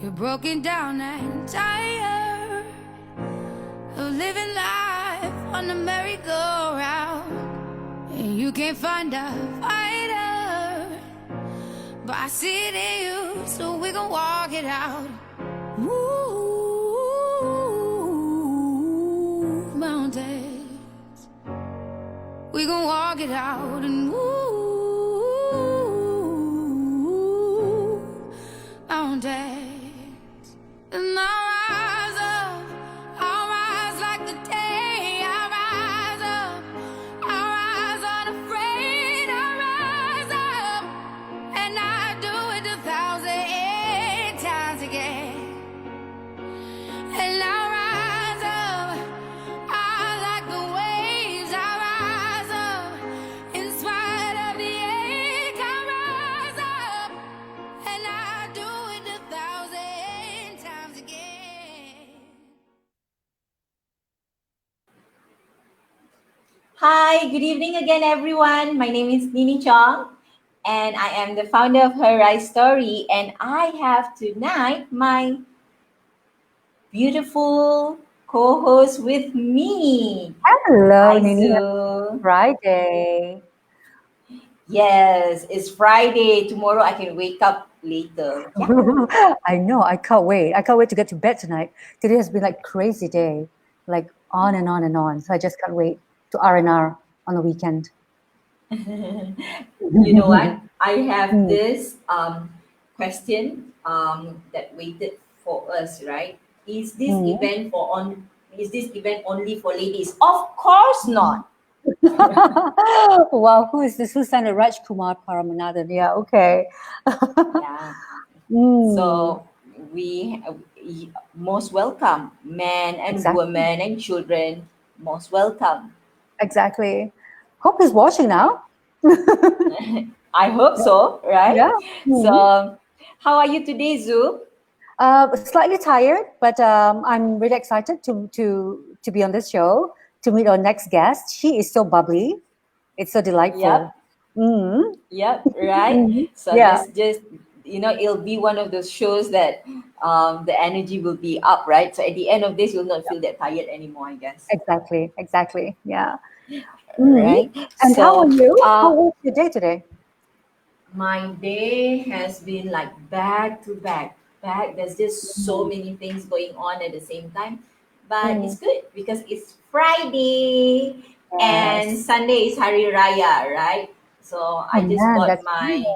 You're broken down and tired of living life on the merry-go-round, and you can't find a fighter, but I see it in you, so we gon' walk it out. Move mountains, we gon' walk it out and move mountains. And I'll rise like the day. I'll rise up, I'll rise unafraid. I'll rise up, and I do it 1,000 times again. And I'll rise up, I like the waves. I'll rise up, in spite of the ache. I'll rise up, and I do it 1,000 times again. Hi, good evening again, everyone. My name is Nini Chong, and I am the founder of Her Rise Story. And I have tonight my beautiful co-host with me. Hello, Hi, Nini. Sue. Friday. Yes, it's Friday. Tomorrow I can wake up later. Yeah. I know. I can't wait. I can't wait to get to bed tonight. Today has been like crazy day, like on and on and on. So I just can't wait to R&R on the weekend. You know what? I have Mm. this question that waited for us, right? Is this Mm. event only for ladies? Of course not. Wow, who is this? Who signed a Raj Kumar Paramanathan? Yeah, okay. Yeah. Mm. So we most welcome, men and Exactly. women and children, most welcome. Exactly. Hope he's watching now. I hope so, right? Yeah. Mm. So how are you today, Zoo? Slightly tired, but I'm really excited to be on this show, to meet our next guest. She is so bubbly. It's so delightful. Yep. Mm. Yep, right. Mhm. So Yeah, this just it'll be one of those shows that the energy will be up, right? So at the end of this, you'll not feel that tired anymore, I guess. exactly. Yeah. Mm. Right. And how are So you? How was your day today? my day has been like back to back. Back. There's just so Mm. many things going on at the same time, but Mm. it's good because it's Friday and Yes. Sunday is Hari Raya, right? So Oh I just man, got that's my good.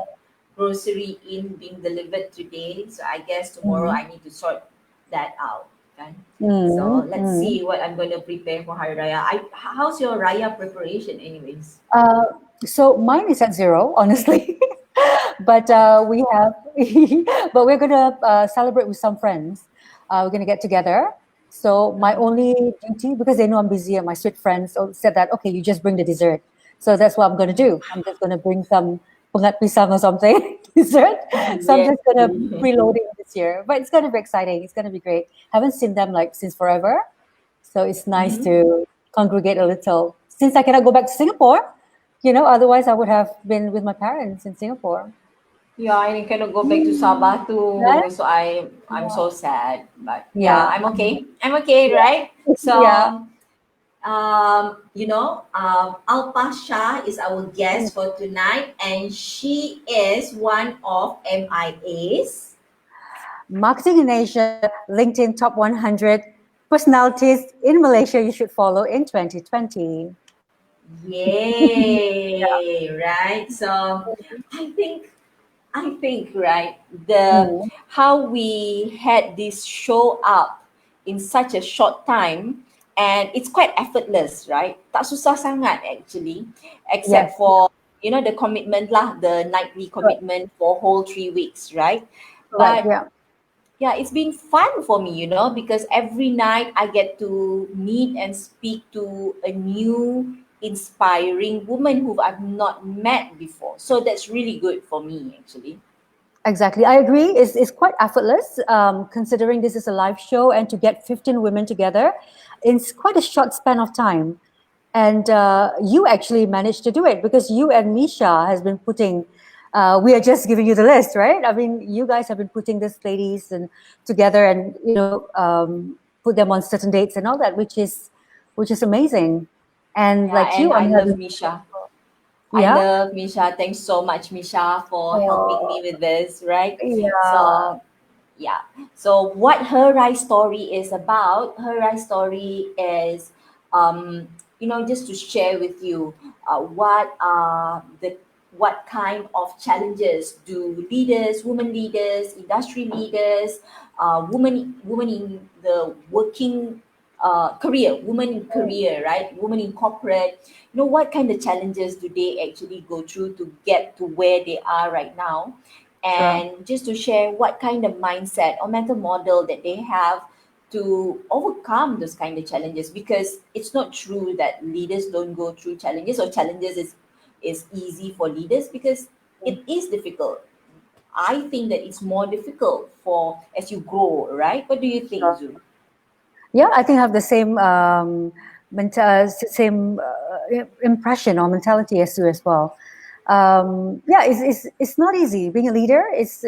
grocery in being delivered today. So I guess tomorrow Mm. I need to sort that out. Okay? So Mm. let's Mm. see what I'm going to prepare for Hari Raya. How's your Raya preparation, anyways? Uh, so mine is at zero, honestly. But we have, but we're gonna celebrate with some friends. We're gonna get together. So my only duty, because they know I'm busy, and my sweet friends said that, okay, you just bring the dessert. So that's what I'm gonna do. I'm just gonna bring some pungat pisang or something dessert. So I'm Yeah. just gonna be preloading this year. But it's gonna be exciting. It's gonna be great. Haven't seen them like since forever, so it's nice Mhm. to congregate a little. Since I cannot go back to Singapore, otherwise I would have been with my parents in Singapore. Yeah, I cannot go back to Mm. Sabah Right? too, so I'm Yeah. so sad. But yeah, Yeah. I'm okay. I'm okay, right? So Yeah. Alpa Shah is our Mm. guest for tonight, and she is one of MIA's. Marketing in Asia, LinkedIn top 100 personalities in Malaysia you should follow in 2020. Yeah. Yay! Right. So I think right, the Mm. how we had this show up in such a short time, and it's quite effortless, right? Tak susah sangat actually, Yes. except for the commitment lah, the nightly Correct. commitment for whole 3 weeks, right? Correct. But Yeah. yeah, it's been fun for me, because every night I get to meet and speak to a new inspiring woman who I've not met before. So that's really good for me, actually. Exactly. I agree. It's quite effortless, considering this is a live show, and to get 15 women together, it's quite a short span of time. And you actually managed to do it because you and Misha has been putting We are just giving you the list, right? I mean, you guys have been putting these ladies and together, and put them on certain dates and all that, which is amazing. And Yeah, like you, and on I the love other, Misha. I yeah, love Misha. Thanks so much, Misha, for helping me oh, with this, right? yeah, So, yeah. So, what her rise story is about, her rise story is, just to share with you what kind of challenges do leaders, women leaders, industry leaders, women in the working career, women in career, right? Women in corporate, what kind of challenges do they actually go through to get to where they are right now, sure. and just to share what kind of mindset or mental model that they have to overcome those kind of challenges, because it's not true that leaders don't go through challenges, or challenges is easy for leaders, because it is difficult. I think that it's more difficult for as you grow, right? What do you think, Sure. Zoo? Yeah, I think I have the same same impression or mentality as you as well. Yeah, it's not easy being a leader. It's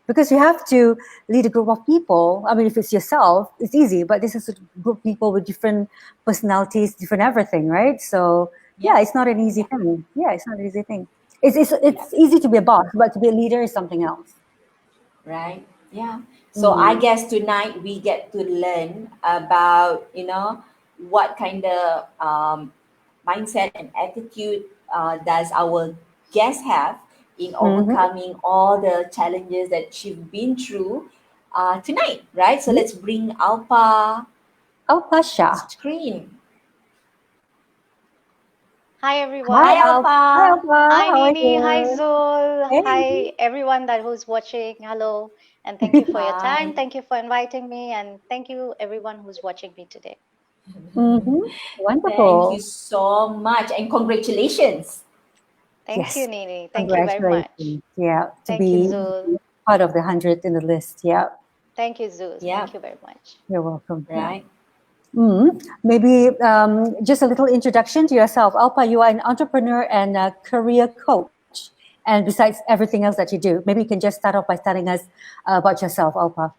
because you have to lead a group of people. I mean, if it's yourself, it's easy, but this is a group of people with different personalities, different everything, right? So yeah, Yeah, it's not an easy yeah, thing. Yeah, it's not an easy thing. It's yeah. it's easy to be a boss, but to be a leader is something else. Right, yeah. So I Mm. guess tonight we get to learn about what kind of mindset and attitude does our guest have in Mm-hmm. overcoming all the challenges that she's been through tonight, right? So let's bring Alpa Alpa on Shah. screen. Hi Hi, Hi, everyone. Alpa. Hi, Alpa. Alpa. Hi How are Nini. Hi you? Zul. Hey. Hi everyone that who's watching. Hello. And thank you for your time. Hi. Thank you for inviting me. And thank you everyone who's watching me today. Mm-hmm. Thank you Wonderful. so much, and congratulations. Thank you, Yes. Nini. Thank you very much. Congratulations. Yeah, to Thank you, be Zul. part of the 100 in the list. Yeah, Thank you, Zul. Yeah, Thank you very much. you're welcome. Yeah. right. Maybe just a little introduction to yourself. Alpa, you are an entrepreneur and a career coach. And besides everything else that you do, maybe you can just start off by telling us about yourself, Alpa.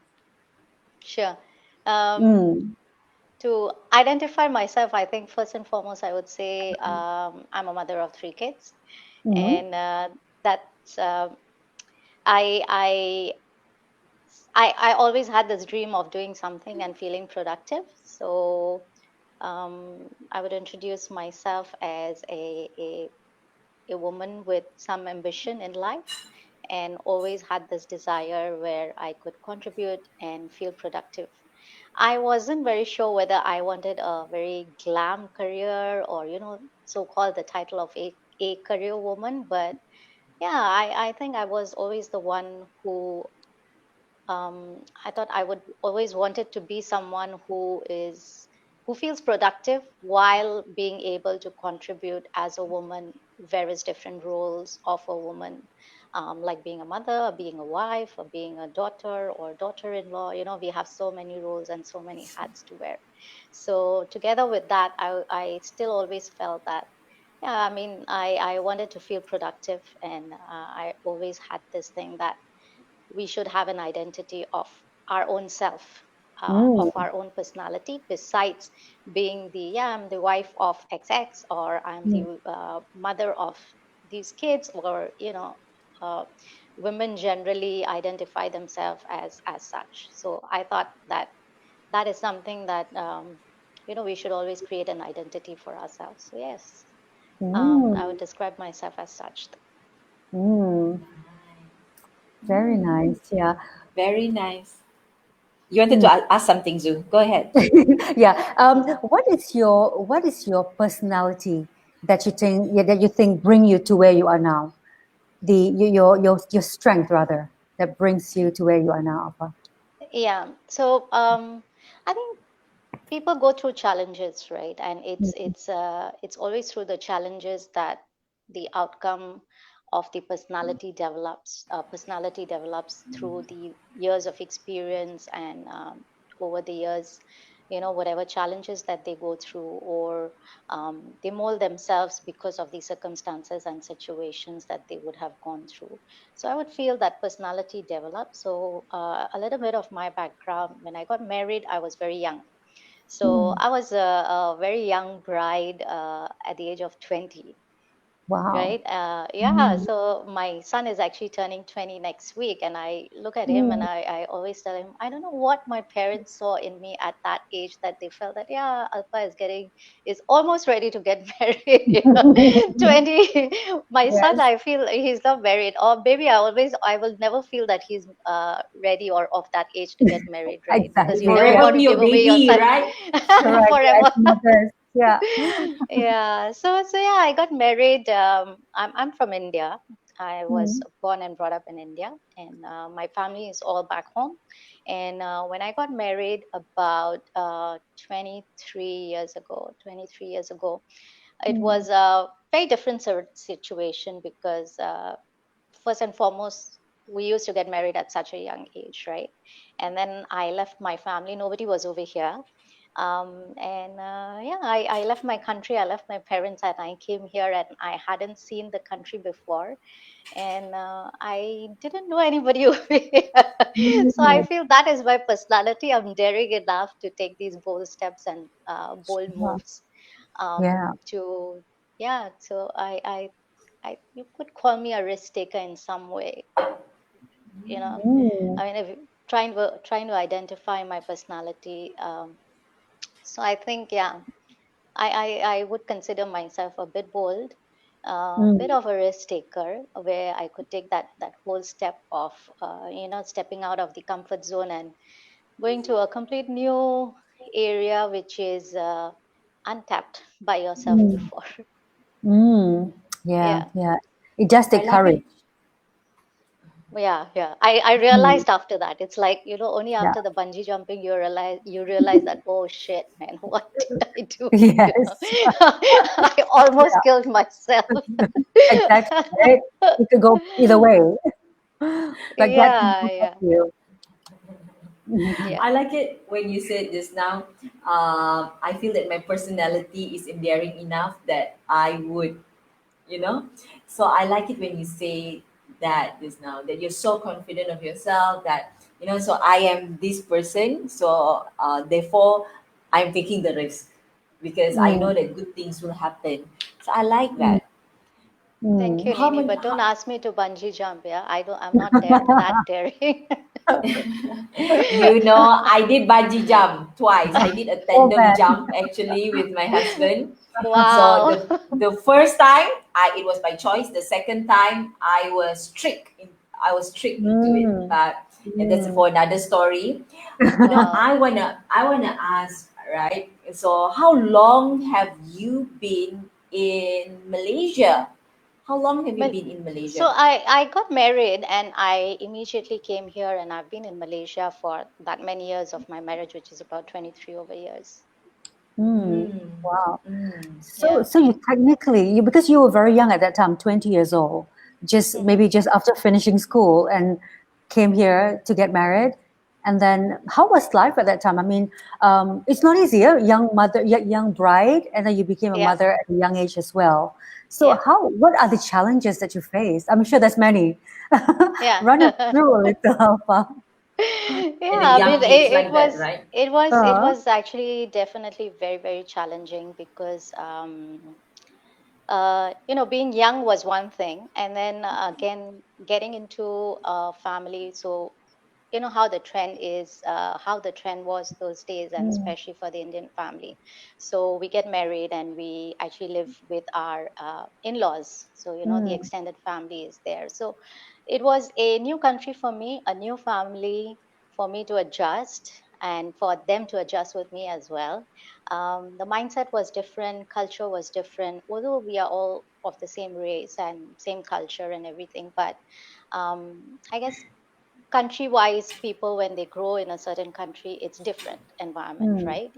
Sure. Um, Mm. to identify myself, I think first and foremost, I would say I'm a mother of three kids. Mm-hmm. And that's, I, I I always had this dream of doing something and feeling productive. So I would introduce myself as a woman with some ambition in life and always had this desire where I could contribute and feel productive. I wasn't very sure whether I wanted a very glam career or, so called the title of a career woman. But yeah, I think I was always the one who I thought I would always wanted to be someone who feels productive while being able to contribute as a woman, various different roles of a woman, like being a mother, being a wife, or being a daughter or daughter-in-law. We have so many roles and so many hats to wear. So together with that, I still always felt that. Yeah, I mean, I wanted to feel productive, and I always had this thing that we should have an identity of our own self, of Mm. our own personality, besides being I'm the wife of XX, or I'm Mm. the mother of these kids, or uh, women generally identify themselves as such. So I thought that that is something that we should always create an identity for ourselves. So yes, I would Mm. describe myself as such. Mm. Very Mm, nice. Yeah. very nice. You wanted to Mm. ask something, Zoo. Go ahead. Yeah. What is your personality that you think, yeah, that you think bring you to where you are now? Your strength rather that brings you to where you are now, Alpha. Yeah. So I think people go through challenges, right? And it's always through the challenges that the outcome of the personality develops through the years of experience and over the years. whatever challenges that they go through, or they mold themselves because of the circumstances and situations that they would have gone through. So I would feel that personality develops. So a little bit of my background: when I got married, I was very young. So Mm. I was a very young bride at the age of 20. Wow. Right. Yeah. Mm. So my son is actually turning 20 next week. And I look at him and Mm. I always tell him, I don't know what my parents saw in me at that age, that they felt that, yeah, Alpha is almost ready to get married. 20. My son, Yes, I feel he's not married. Or maybe I will never feel that he's ready or of that age to get married, right? Because you exactly. never Yeah, Forever want to be your give away your baby, son right? correct. Yes, forever. mothers. Yeah. Yeah, so yeah, I got married. I'm from India. I was Mm. born and brought up in India, and my family is all back home. And when I got married about 23 years ago, it Mm. was a very different situation, because first and foremost, we used to get married at such a young age, right? And then I left my family. Nobody was over here. And yeah, I left my country. I left my parents, and I came here, and I hadn't seen the country before, and I didn't know anybody over here. So I Mm. feel that is my personality. I'm daring enough to take these bold steps and bold Yeah. moves. Yeah. To Yeah, so you could call me a risk taker in some way. You know, Mm. I mean, if trying to identify my personality. So I think, yeah, I would consider myself a bit bold, a bit Mm. of a risk taker, where I could take that whole step of stepping out of the comfort zone and going to a complete new area, which is untapped by yourself Mm. before. Mm. Yeah. Yeah. Yeah. It does I take like courage. it. Yeah, yeah. I Mm. realized after that. It's like, only Yeah. after the bungee jumping you realize that, oh shit, man, what did I do? Yes. I almost killed myself. Exactly. Right. It could go either way, but God can Yeah, protect yeah, you. Mhm. yeah, I like it when you said just now. I feel that my personality is endearing enough that I would, you know. So I like it when you say that just now, that you're so confident of yourself that, so I am this person. So therefore, I'm taking the risk because I know Mm. that good things will happen. So I like Mm. that. thank Mm. you, How Nini. many? But don't ask me to bungee jump. Yeah, I'm not that daring. I did bungee jump twice. I did a Oh tandem man. jump actually with my husband. So Wow. the first time it was by choice. The second time I was tricked into it. Mm. But and that's Mm. for another story. Wow. I wanna ask, right? So how long have you been in Malaysia? How long have you Well, been in so Malaysia? I got married and I immediately came here, and I've been in Malaysia for that many years of my marriage, which is about 23 over years. Mm. Mm, Wow. mm, So, Yeah. so you technically, because you were very young at that time, 20 years old, Hmm. maybe just after finishing school and came here to get married. And then how was life at that time? I mean, it's not easy, a young mother, young bride, and then you became a Yeah. mother at a young age as well. So Yeah. what are the challenges that you face? I'm sure there's many. Yeah. Run us through a little, Alpha. and Yeah, a I mean, young age it like that, was right? it Uh, was actually definitely very, very challenging, because being young was one thing, and then again getting into a family. So how the trend was those days, and mm, especially for the Indian family. So we get married and we actually live with our in-laws. So the mm, extended family is there. So it was a new country for me, a new family for me to adjust, and for them to adjust with me as well. The mindset was different, culture was different, although we are all of the same race and same culture and everything. But I guess country wise, people, when they grow in a certain country, it's different environment, mm, right?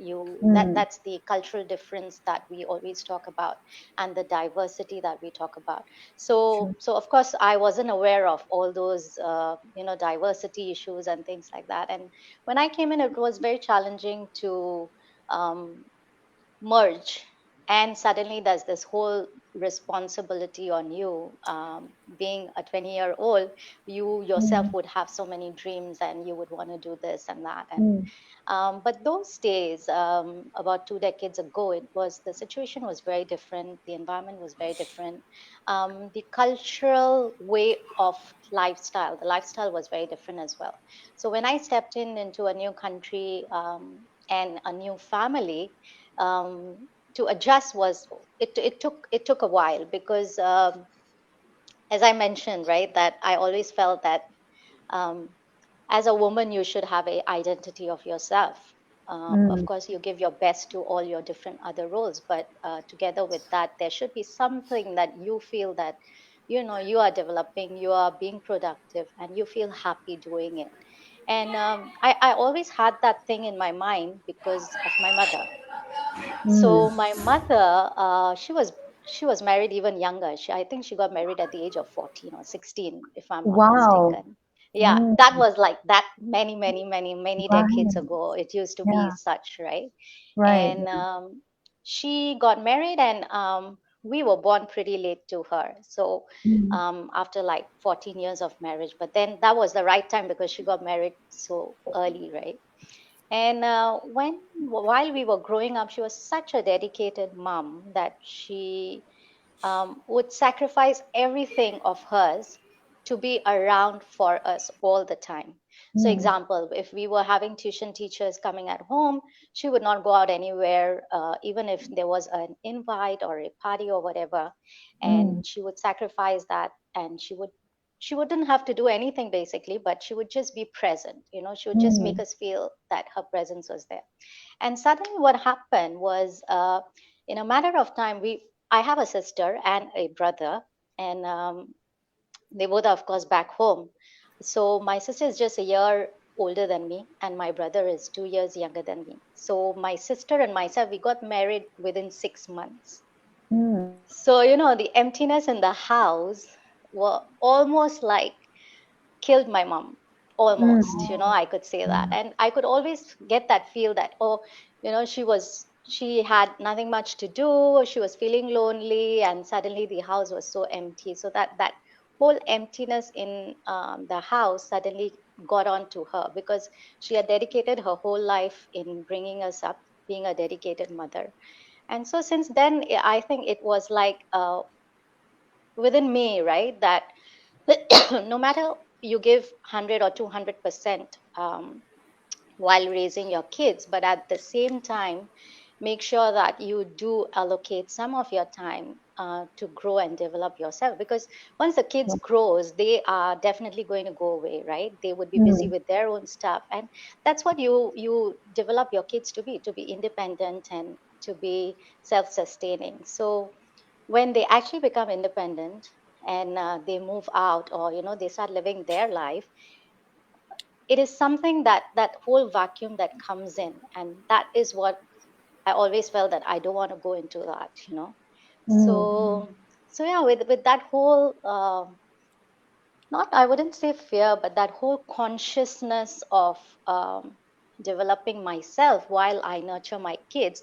mm, That's the cultural difference that we always talk about, and the diversity that we talk about. true. So of course I wasn't aware of all those diversity issues and things like that. And when I came in, it was very challenging to um, merge, and suddenly there's this whole responsibility on you. Being a 20-year-old, you yourself Mm, would have so many dreams and you would want to do this and that. And mm, but those days, about 2 decades ago, it was the situation was very different. The environment was very different. The cultural way of lifestyle, the lifestyle was very different as well. So when I stepped in into a new country, and a new family, to adjust was, it took a while, because as I mentioned, right, that I always felt that, um, as a woman you should have a identity of yourself. Of mm, course you give your best to all your different other roles, but together with that there should be something that you feel that, you are developing, you are being productive, and you feel happy doing it. And I always had that thing in my mind because of my mother. So mm. my mother, she was married even younger. I think she got married at the age of 14 or 16, if I'm not Wow. mistaken. Yeah, Mm, that was like that many, many, many, many decades right. ago. It used to be Yeah. such, right? Right. And she got married, and we were born pretty late to her. So Mm, after like 14 years of marriage, but then that was the right time because she got married so early, right? And while we were growing up, she was such a dedicated mom that she would sacrifice everything of hers to be around for us all the time. So, mm, example, if we were having tuition teachers coming at home, she would not go out anywhere, even if there was an invite or a party or whatever, and mm, she would sacrifice that, and she wouldn't have to do anything basically, but she would just be present. She would just make mm, us feel that her presence was there. And suddenly, what happened was, in a matter of time, we I have a sister and a brother, and they both are, of course, back home. So my sister is just a year older than me, and my brother is 2 years younger than me. So my sister and myself, we got married within 6 months. mm, So the emptiness in the house were almost like killed my mom, almost. mm, I could say that, and I could always get that feel that, oh, she had nothing much to do, she was feeling lonely, and suddenly the house was so empty. So that whole emptiness in the house suddenly got on to her, because she had dedicated her whole life in bringing us up, being a dedicated mother. And so since then, I think it was like, within me, right, that no matter you give 100 or 200% while raising your kids, but at the same time make sure that you do allocate some of your time to grow and develop yourself, because once the kids grows, they are definitely going to go away, right? They would be busy mm, with their own stuff, and that's what you develop your kids to be independent and to be self-sustaining. So when they actually become independent, and they move out, or they start living their life, it is something that whole vacuum that comes in, and that is what I always felt, that I don't want to go into that. mm, So yeah, with that whole, not, I wouldn't say fear, but that whole consciousness of developing myself while I nurture my kids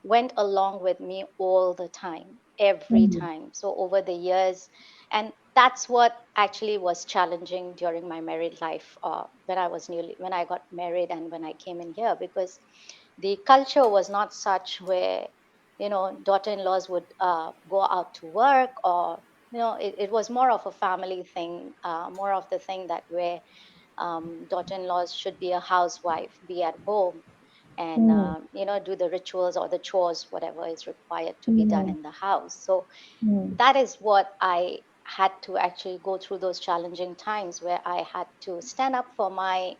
went along with me all the time, every mm, time. So over the years, and that's what actually was challenging during my married life, when I got married and when I came in here, because the culture was not such where daughter-in-laws would go out to work, or it was more of a family thing, more of the thing that where daughter-in-laws should be a housewife, be at home, and mm, do the rituals or the chores, whatever is required to be done mm, in the house. So mm, that is what I had to actually go through, those challenging times where I had to stand up for my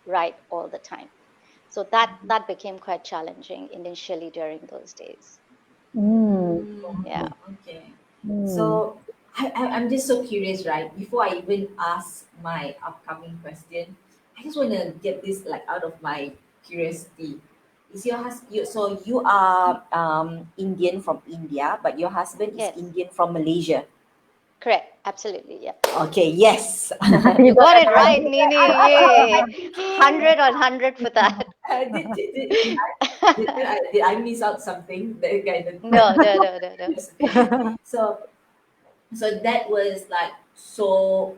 right all the time. So that became quite challenging initially during those days. mm, Yeah. Okay. mm, So I'm just so curious, right? Before I even ask my upcoming question, I just want to get this like out of my curiosity. Is your husband, so you are Indian from India, but your husband is Yes. Indian from Malaysia? Correct. Absolutely. Yeah. Okay, yes. You You got got it it right. right, Nini. Yay. 100 on 100 for that. Did I miss out something? The guy No, no, no, no, no. yes. So that was like so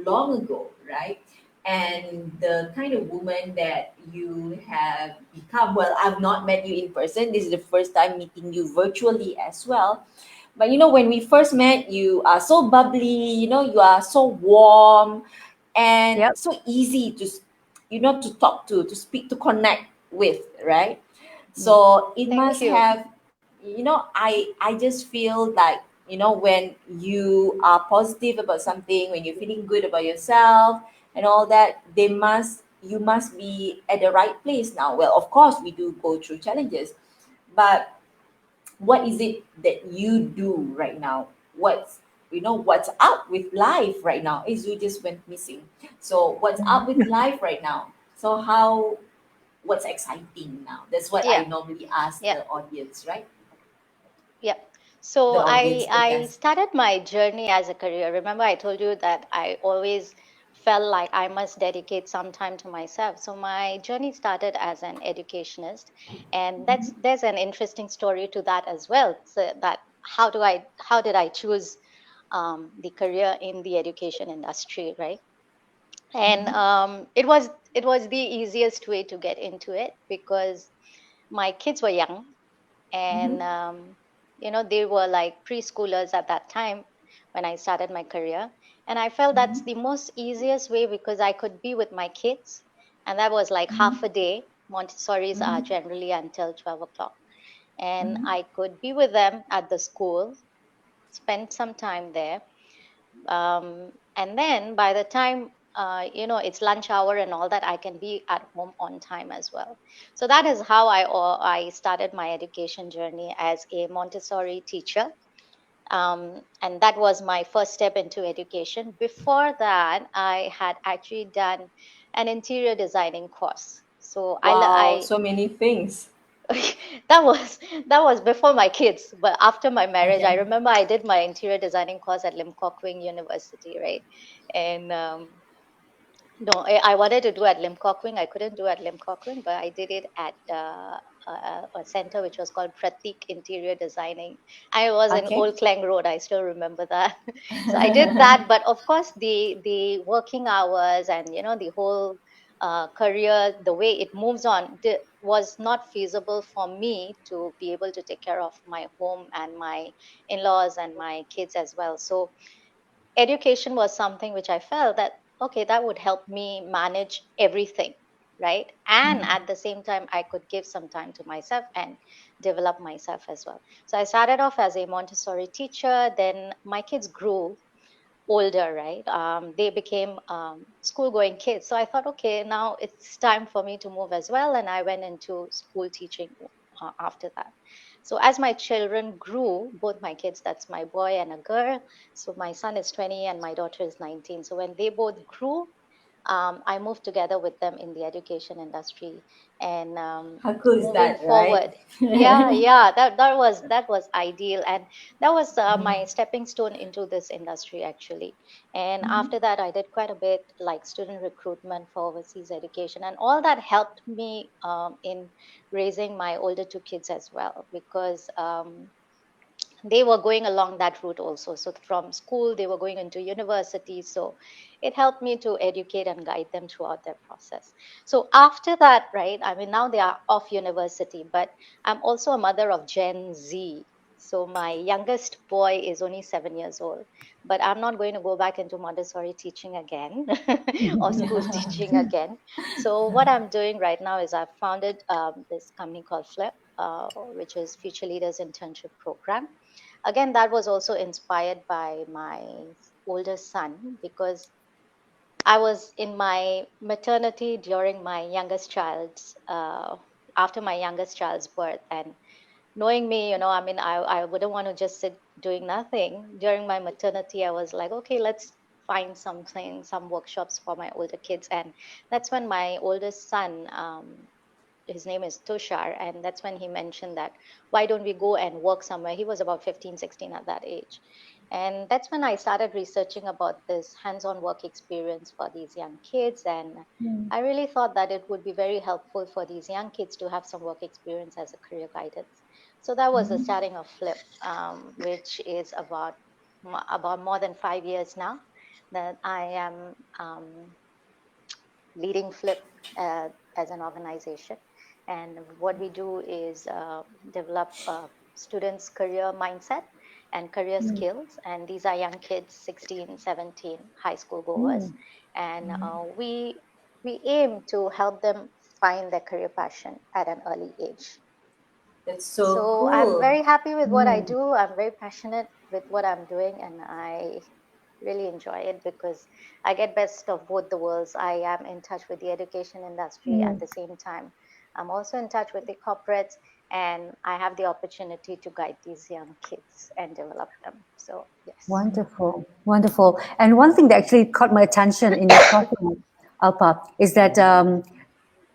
long ago, right? And the kind of woman that you have become, well, I've not met you in person. This is the first time meeting you virtually as well. But when we first met, you are so bubbly, you are so warm and Yep. so easy to talk to speak, to connect with, right? Mm. So it Thank must you. have, I just feel like, when you are positive about something, when you're feeling good about yourself and all that, you must be at the right place now. Well, of course we do go through challenges, but what is it that you do right now? What's up with life right now? Is you just went missing. So what's up with life right now? So what's exciting now? That's what I Yeah, normally ask yeah, the audience, right? yeah. So The audience, the I guest. started my journey as a career. Remember, I told you that I always felt like I must dedicate some time to myself. So my journey started as an educationist, and there's an interesting story to that as well. So that how did I choose the career in the education industry, right? And Mm-hmm. it was the easiest way to get into it because my kids were young, and Mm-hmm. they were like preschoolers at that time when I started my career. And I felt that's Mm-hmm. the most easiest way because I could be with my kids, and that was like half a day. Montessori's are Mm-hmm. generally until 12 o'clock, and Mm-hmm. I could be with them at the school, spend some time there, and then by the time it's lunch hour and all that, I can be at home on time as well. So that is how I started my education journey as a Montessori teacher, and that was my first step into education. Before that, I had actually done an interior designing course. So Wow, I so many things. that was that was before my kids, but after my marriage, I Okay. remember I did my interior designing course at Lim Kok Wing University, right? And no, I wanted to do at Lim Kok Wing. I couldn't do at Lim Kok Wing, but I did it at a center which was called Pratik Interior Designing. I was in Okay. Old Klang Road. I still remember that. So I did that, but of course the working hours and the whole career, the way it moves on, was not feasible for me to be able to take care of my home and my in-laws and my kids as well. So education was something which I felt that, okay, that would help me manage everything, right? And Mhm. at the same time, I could give some time to myself and develop myself as well. So I started off as a Montessori teacher. Then my kids grew older, right? They became school going kids. So I thought, okay, now it's time for me to move as well. And I went into school teaching after that. So as my children grew, both my kids, that's my boy and a girl. So my son is 20 and my daughter is 19. So when they both grew, I moved together with them in the education industry, and How cool is moving that, right? forward, yeah, that was ideal, and that was Mhm. my stepping stone into this industry actually. And Mhm. after that, I did quite a bit like student recruitment for overseas education, and all that helped me in raising my older two kids as well because. They were going along that route also. So from school, they were going into university. So it helped me to educate and guide them throughout their process. So after that, right, I mean, now they are off university, but I'm also a mother of Gen Z. So my youngest boy is only 7 years old, but I'm not going to go back into Montessori teaching again or school teaching again. So what I'm doing right now is I've founded this company called Flip, which is Future Leaders Internship Program. Again, that was also inspired by my older son because I was in my maternity during my youngest child's after my youngest child's birth. And knowing me, I mean, I wouldn't want to just sit doing nothing. During my maternity, I was like, okay, let's find something, some workshops for my older kids. And that's when my oldest son, his name is Tushar, and that's when he mentioned that why don't we go and work somewhere. He was about 15, 16 at that age. And that's when I started researching about this hands-on work experience for these young kids. And I really thought that it would be very helpful for these young kids to have some work experience as a career guidance. So that was the starting of Flip, which is about more than 5 years now that I am leading Flip as an organization. And what we do is develop students' career mindset and career skills. And these are young kids, 16, 17, high school goers. And we aim to help them find their career passion at an early age. That's so So I'm cool. very happy with what I do. I'm very passionate with what I'm doing, and I really enjoy it because I get best of both the worlds. I am in touch with the education industry at the same time. I'm also in touch with the corporates, and I have the opportunity to guide these young kids and develop them. So yes. Wonderful, wonderful. And one thing that actually caught my attention in your profile, Alpa, is that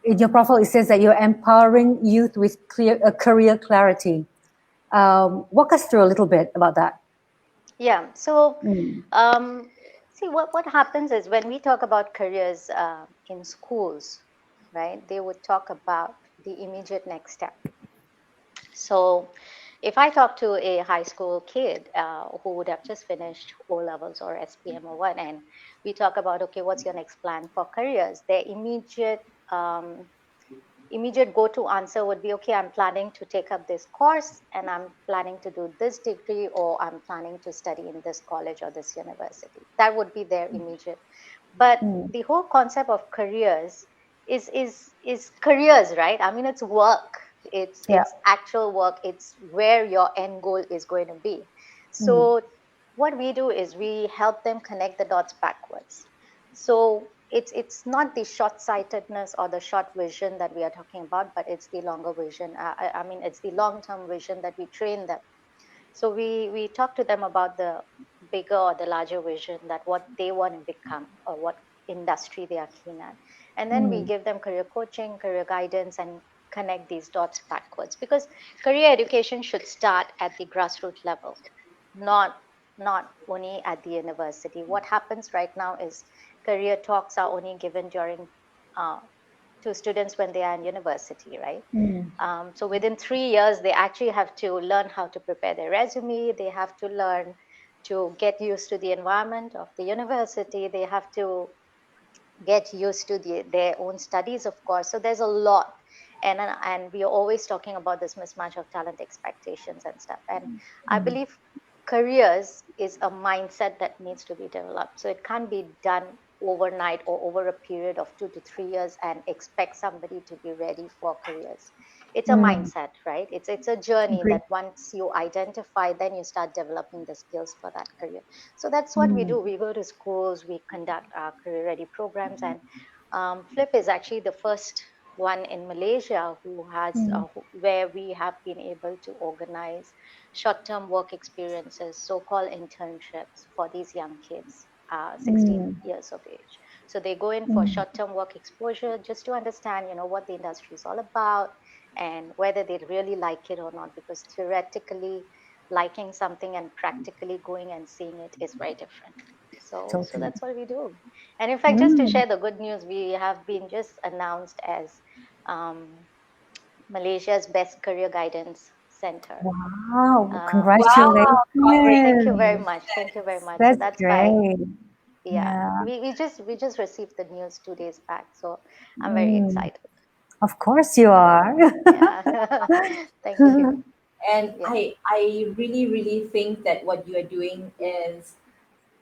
in your profile it says that you're empowering youth with clear career clarity. Walk us through a little bit about that. Yeah. So, Mm, see, what happens is when we talk about careers in schools, right? They would talk about the immediate next step. So, if I talk to a high school kid who would have just finished O levels or SPM or what, and we talk about, okay, what's your next plan for careers? Their um, immediate go-to answer would be, okay, I'm planning to take up this course and I'm planning to do this degree, or I'm planning to study in this college or this university. That would be their immediate. But mm, the whole concept of careers is careers, right? I mean, it's work. yeah. It's actual work. It's where your end goal is going to be. Mm, So what we do is we help them connect the dots backwards. So it's not the short sightedness or the short vision that we are talking about, but it's the longer vision. I mean, it's the long term vision that we train them. So we talk to them about the bigger or the larger vision, that what they want to become or what industry they are keen at. And then we mm, give them career coaching, career guidance, and connect these dots backwards, because career education should start at the grassroots level, not not only at the university. What happens right now is career talks are only given during uh, to students when they are in university, right? mm, So within 3 years, they actually have to learn how to prepare their resume. They have to learn to get used to the environment of the university. They have to get used to their own studies, of course. So there's a lot. And we are always talking about this mismatch of talent expectations and stuff. And I believe careers is a mindset that needs to be developed. So it can't be done overnight or over a period of 2 to 3 years and expect somebody to be ready for careers. It's a mm. mindset, right? It's a journey Agree. that once you identify, then you start developing the skills for that career. So that's what we do. Mm, We go to schools, we conduct our career ready programs, and Flip is actually the first one in Malaysia who has mm, where we have been able to organize short-term work experiences, so-called internships for these young kids, 16 mm, years of age. So they go in for mm. short-term work exposure just to understand, what the industry is all about and whether they really like it or not. Because theoretically, liking something and practically going and seeing it is very different. So Totally. that's what we do. And in fact, just to Mm. share the good news, we have been just announced as um, Malaysia's best career guidance center. Wow, Wow, Thank you very congratulations. much. Thank you very much. So That's that's by, great. yeah, Yeah. we just received the news 2 days back. So I'm very Mm. excited. Of course you are. Yeah. Thank you. and Yeah. I really really think that what you are doing is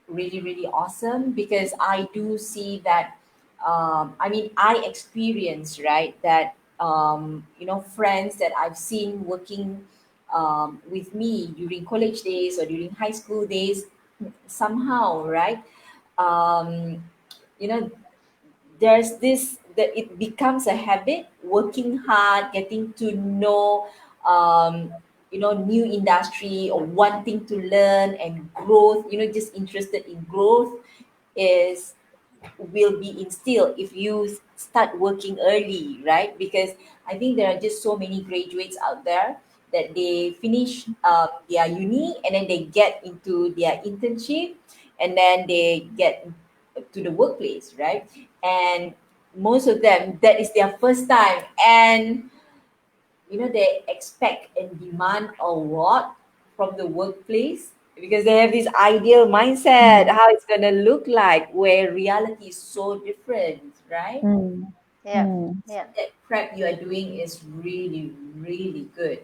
really really awesome, because I do see that, I mean, I experience, right, that friends that I've seen working with me during college days or during high school days, somehow, right, um, you know there's this, that it becomes a habit, working hard, getting to know, new industry, or wanting to learn and growth, just interested in growth, is will be instilled if you start working early, right? Because I think there are just so many graduates out there that they finish their uni and then they get into their internship and then they get to the workplace, right? And most of them, that is their first time. And they expect and demand a lot from the workplace because they have this ideal mindset Mm, how it's going to look like, where reality is so different, right? mm, Yeah, mm. So yeah. that prep you are doing is really, really good.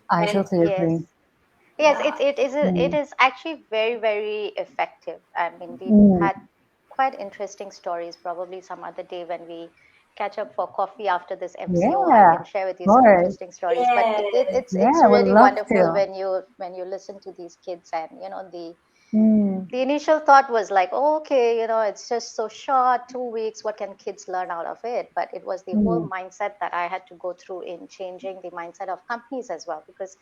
I And totally Yes. agree. Yes, yeah, it Mm, is actually very, very effective. I mean, we've mm. had quite interesting stories. Probably some other day when we catch up for coffee after this MCO, I Yeah, can share with of you some course. interesting stories. But yes, it's Yeah, I would really love wonderful to. when you listen to these kids, and Mm, the initial thought was like, oh, okay, it's just so short, 2 weeks. What can kids learn out of it? But it was the whole mm, mindset that I had to go through in changing the mindset of companies as well, because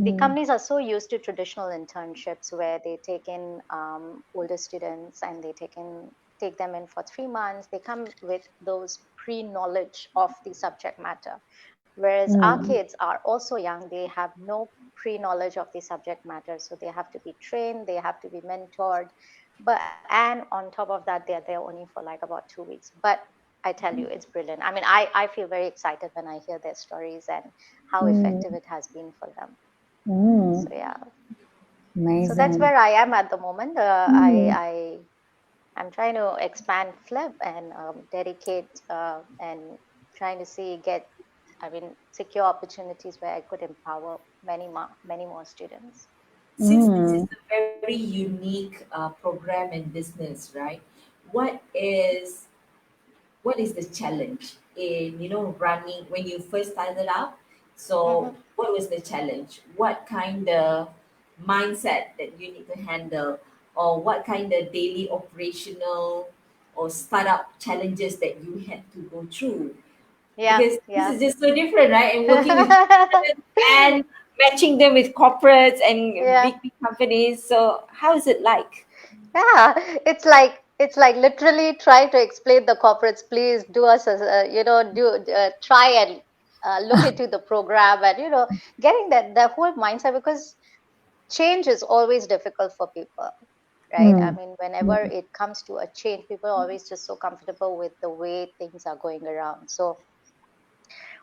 the mm, companies are so used to traditional internships where they take in older students and take them in for 3 months. They come with those pre-knowledge of the subject matter, whereas our mm, kids are also young. They have no pre-knowledge of the subject matter, so they have to be trained, they have to be mentored, and on top of that, they're there only for like about 2 weeks. But I tell you, it's brilliant. I mean, I feel very excited when I hear their stories and how mm, effective it has been for them. mm. So yeah, so that's Amazing. where I am at the moment. Mm, I'm trying to expand Flip and dedicate and trying to see get I mean secure opportunities where I could empower many more students. since this is mm, a very unique program and business, right? What is what is the challenge in running when you first started out? So Hmm. what was the challenge? What kind of mindset that you need to handle, or what kind of daily operational or startup challenges that you had to go through? Yeah, Because this yeah. is just so different, right? And working with students and matching them with corporates and Yeah, big companies. So how is it like? yeah. It's like literally trying to explain the corporates. Please do us, do try and look into the program, and getting that whole mindset, because change is always difficult for people, right? I mm, mean, whenever mm, it comes to a change, people are always just so comfortable with the way things are going around. So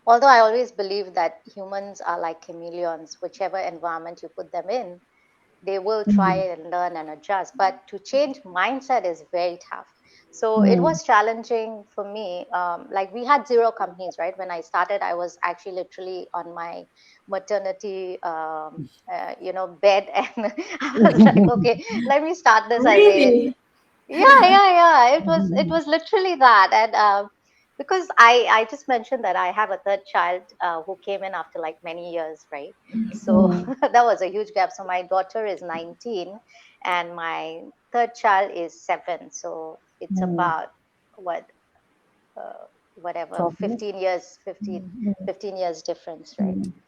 although I always believe that humans are like chameleons, whichever environment you put them in, they will try mm, and learn and adjust. But to change mindset is very tough. So it mm, was challenging for me. Like, we had zero companies, right? When I started, I was actually literally on my maternity bed, and I was like, okay, let me start this as a Really? yeah. It was literally that. And because I just mentioned that I have a third child who came in after like many years, right? So mm, that was a huge gap. So my daughter is 19 and my third child is 7. So it's mm. about what uh, whatever 12 years. 15 years, Mm, 15 years difference, right? mm,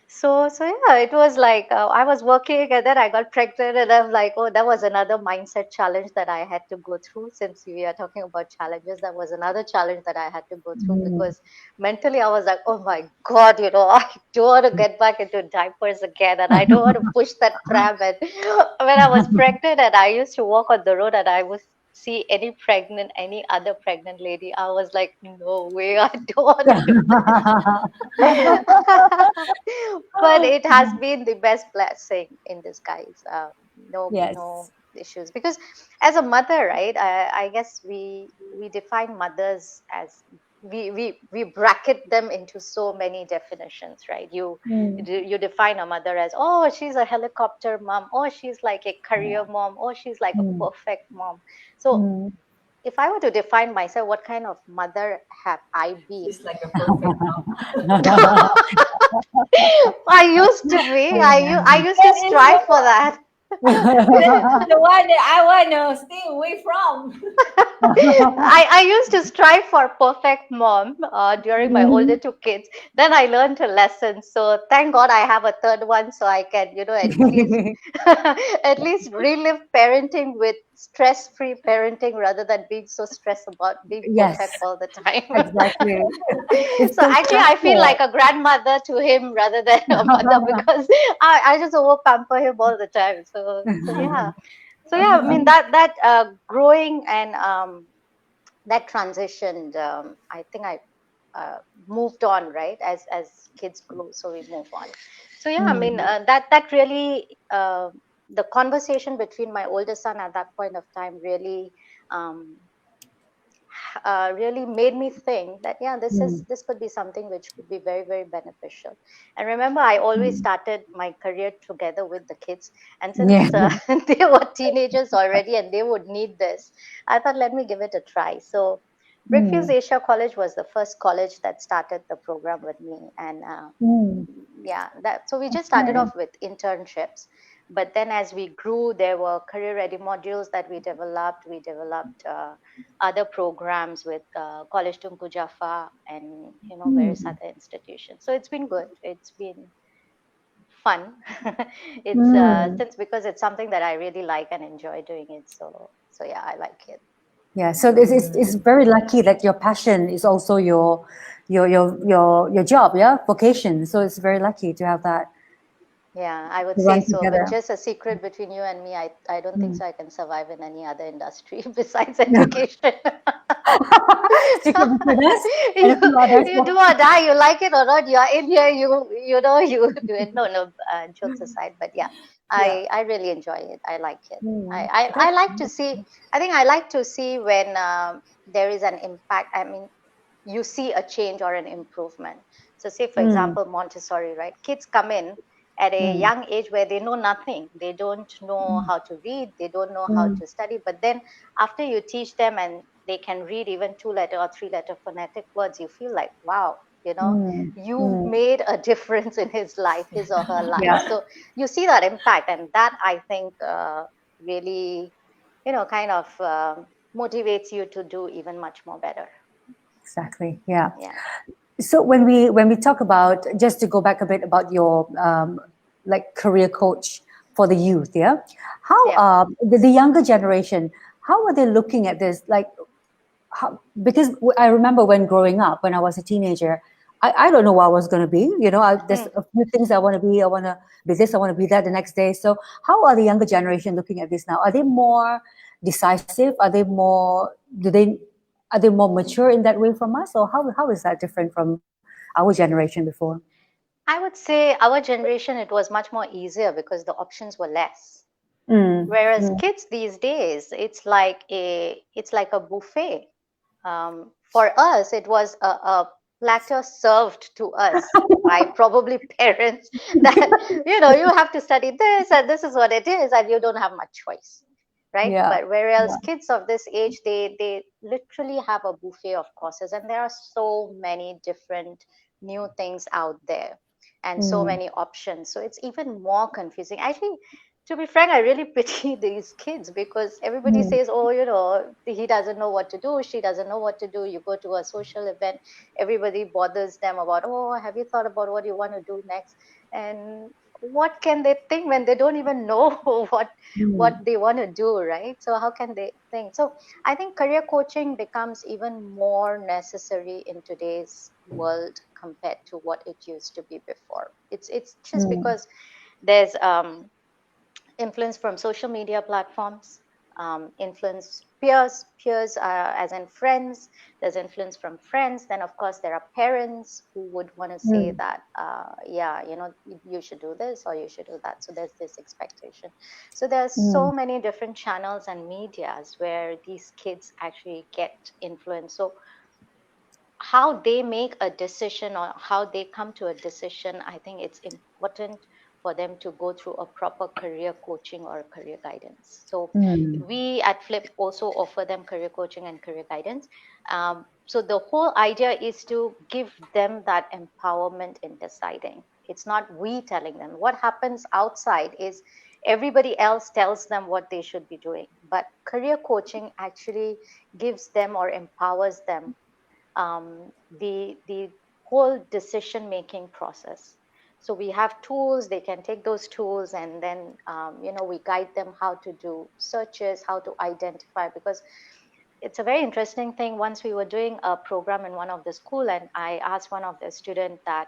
So yeah, it was like I was working and then I got pregnant, and I'm like, oh, that was another mindset challenge that I had to go through. Since we are talking about challenges, that was another challenge that I had to go through, mm. because mentally I was like, oh my God, I don't want to get back into diapers again, and I don't want to push that pram. And when I was pregnant and I used to walk on the road and I would see any other pregnant lady, I was like, no way, I don't want to do but it has been the best blessing in disguise. No Yes. issues, because as a mother, right? I guess we define mothers as we bracket them into so many definitions, right? Mm, You define a mother as, oh, she's a helicopter mom, or she's like a career mom, or she's like a mm, perfect mom. So mm. if I were to define myself, what kind of mother have I been? She's like a perfect mom. I used to be. I used to That is strive for so that. The one that I want to stay away from. I used to strive for perfect mom during my older Mhm. two kids. Then I learned a lesson. So thank God I have a third one, so I can, at least at least relive parenting with stress-free parenting rather than being so stressed about being perfect Yes, all the time. exactly. It's So so actually, I feel like stressful. a grandmother to him rather than a mother because I just over pamper him all the time. So yeah. So yeah, I mean that growing and that transitioned. I think I uh, moved on, right, as kids grew, so we move on. So yeah, I mean Mm. that really the conversation between my older son at that point of time really um, really made me think that yeah, Mm. this could be something which could be very very beneficial. And remember, I always Mm. started my career together with the kids, and Yeah. since they were teenagers already and they would need this, I thought let me give it a try. So Brickfields Mm. Asia College was the first college that started the program with me, and Mm. yeah, that so we just started Okay. off with internships, but then as we grew, there were career ready modules that we developed other programs with College Tunku Jaffa and various Mm. other institutions. So it's been good, it's been fun. It's Mm. since because it's something that I really like and enjoy doing it, so yeah, I like it. Yeah. So this is it's very lucky that your passion is also your job, yeah, vocation. So it's very lucky to have that Yeah, I would to say run so. But together. just a secret between you and me, I don't think Mm. so I can survive in any other industry besides education. Secret between us and you a few others. you do or die, you like it or not, you are in here, you do it. No, no, jokes aside, but yeah, Yeah. I really enjoy it. I like it. Mm. I like to see. I think I like to see when there is an impact. I mean, you see a change or an improvement. So, say for Mm. example, Montessori, right? Kids come in at a Mm. young age where they know nothing. They don't know Mm. how to read. They don't know how Mm. to study. But then, after you teach them and they can read even two-letter or three-letter phonetic words, you feel like, wow, Mm. you Mm. made a difference in his life, his or her life. Yeah. So you see that impact, and that I think really, kind of motivates you to do even much more better. Exactly. Yeah. Yeah. So when we talk about, just to go back a bit about your like career coach for the youth, yeah, how Yeah. the younger generation, how are they looking at this? Like, how, because I remember when growing up, when I was a teenager, I don't know what I was going to be. There's Hmm. a few things I want to be. I want to be this. I want to be that the next day. So how are the younger generation looking at this now? Are they more decisive? Are they more? Do they? Are they more mature in that way from us, or how is that different from our generation before? I would say our generation, it was much more easier because the options were less. Mm, Whereas mm, kids these days, it's like a buffet. For us, it was a platter served to us by probably parents that you have to study this and this is what it is and you don't have much choice, right? yeah, But whereas yeah, kids of this age, they literally have a buffet of courses, and there are so many different new things out there and so mm, many options, so it's even more confusing actually. To be frank, I really pity these kids because everybody mm, says, oh, he doesn't know what to do, she doesn't know what to do. You go to a social event, everybody bothers them about, oh, have you thought about what you want to do next? And what can they think when they don't even know what mm, they want to do, right? So how can they think? So I think career coaching becomes even more necessary in today's world compared to what it used to be before. It's just mm, because there's influence from social media platforms, influence peers as in friends. There's influence from friends. Then, of course, there are parents who would want to say mm, that, yeah, you should do this or you should do that. So there's this expectation. So there's mm, so many different channels and medias where these kids actually get influence. So how they make a decision or how they come to a decision, I think it's important for them to go through a proper career coaching or career guidance. So mm, we at Flip also offer them career coaching and career guidance. So the whole idea is to give them that empowerment in deciding. It's not we telling them. What happens outside is everybody else tells them what they should be doing. But career coaching actually gives them or empowers them the whole decision making process. So we have tools, they can take those tools, and then we guide them how to do searches, how to identify. Because it's a very interesting thing. Once we were doing a program in one of the school, and I asked one of the student that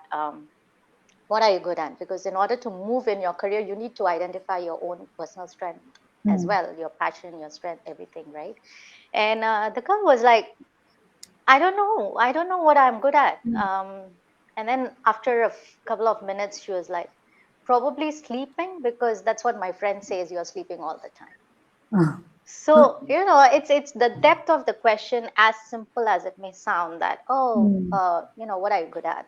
what are you good at? Because in order to move in your career, you need to identify your own personal strength as well, your passion, your strength, everything, right? And the girl was like, I don't know what I'm good at. And then after a couple of minutes, she was like, probably sleeping, because that's what my friend says, you're sleeping all the time. So it's the depth of the question, as simple as it may sound, that what are you good at,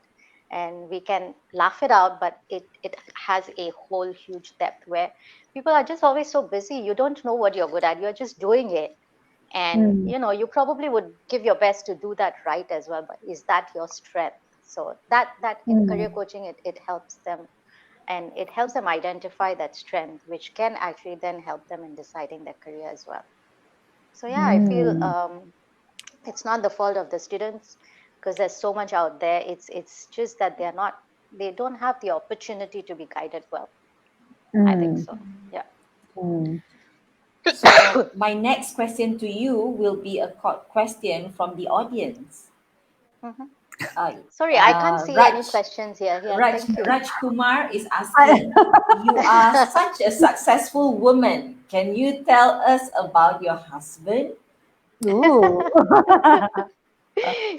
and we can laugh it out, but it has a whole huge depth, where people are just always so busy, you don't know what you're good at, you're just doing it. And you probably would give your best to do that right as well, but is that your strength? So that in career coaching, it helps them, and it helps them identify that strength, which can actually then help them in deciding their career as well. So yeah, I feel it's not the fault of the students, because there's so much out there. It's just that they don't have the opportunity to be guided well. I think so. Yeah. So my next question to you will be a question from the audience. Mhm. Uh, Sorry, I can't see any questions here. Yeah, thank you. Raj Kumar is asking, you are such a successful woman. Can you tell us about your husband? Ooh.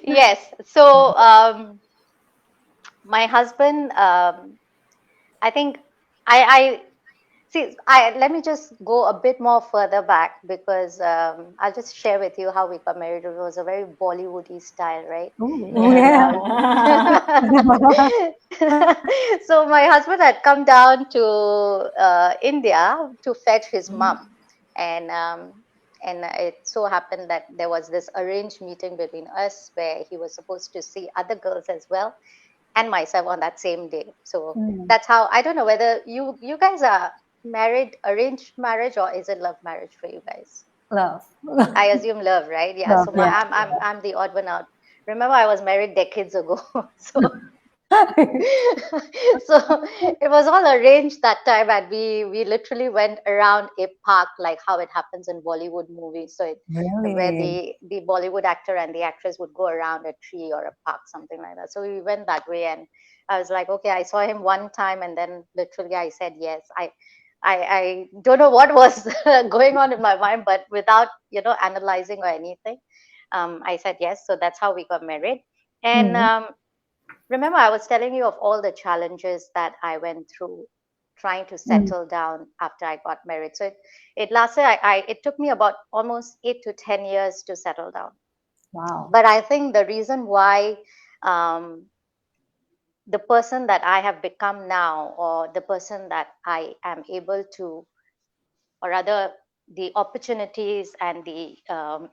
Yes. So my husband, I think I see. Let me just go a bit more further back, because I'll just share with you how we got married. It was a very Bollywoody style, right? Ooh, And yeah. so my husband had come down to India to fetch his mom, and it so happened that there was this arranged meeting between us, where he was supposed to see other girls as well, and myself on that same day. So that's how, I don't know whether you guys are married, arranged marriage, or is it love marriage for you guys? Love. I assume love, right? Yeah. Love, So yeah. I'm the odd one out. Remember, I was married decades ago. So so it was all arranged that time, and we literally went around a park, like how it happens in Bollywood movies. So where Really? the Bollywood actor and the actress would go around a tree or a park, something like that. So we went that way, and I was like, okay, I saw him one time, and then literally I said yes. I don't know what was going on in my mind, but without analyzing or anything, I said yes. So that's how we got married. And Mm. remember, I was telling you of all the challenges that I went through trying to Mm. settle down after I got married. So it lasted, it took me about almost 8 to 10 years to settle down. Wow. But I think the reason why um, the person that I have become now, or the person that I am able to, or rather, the opportunities and the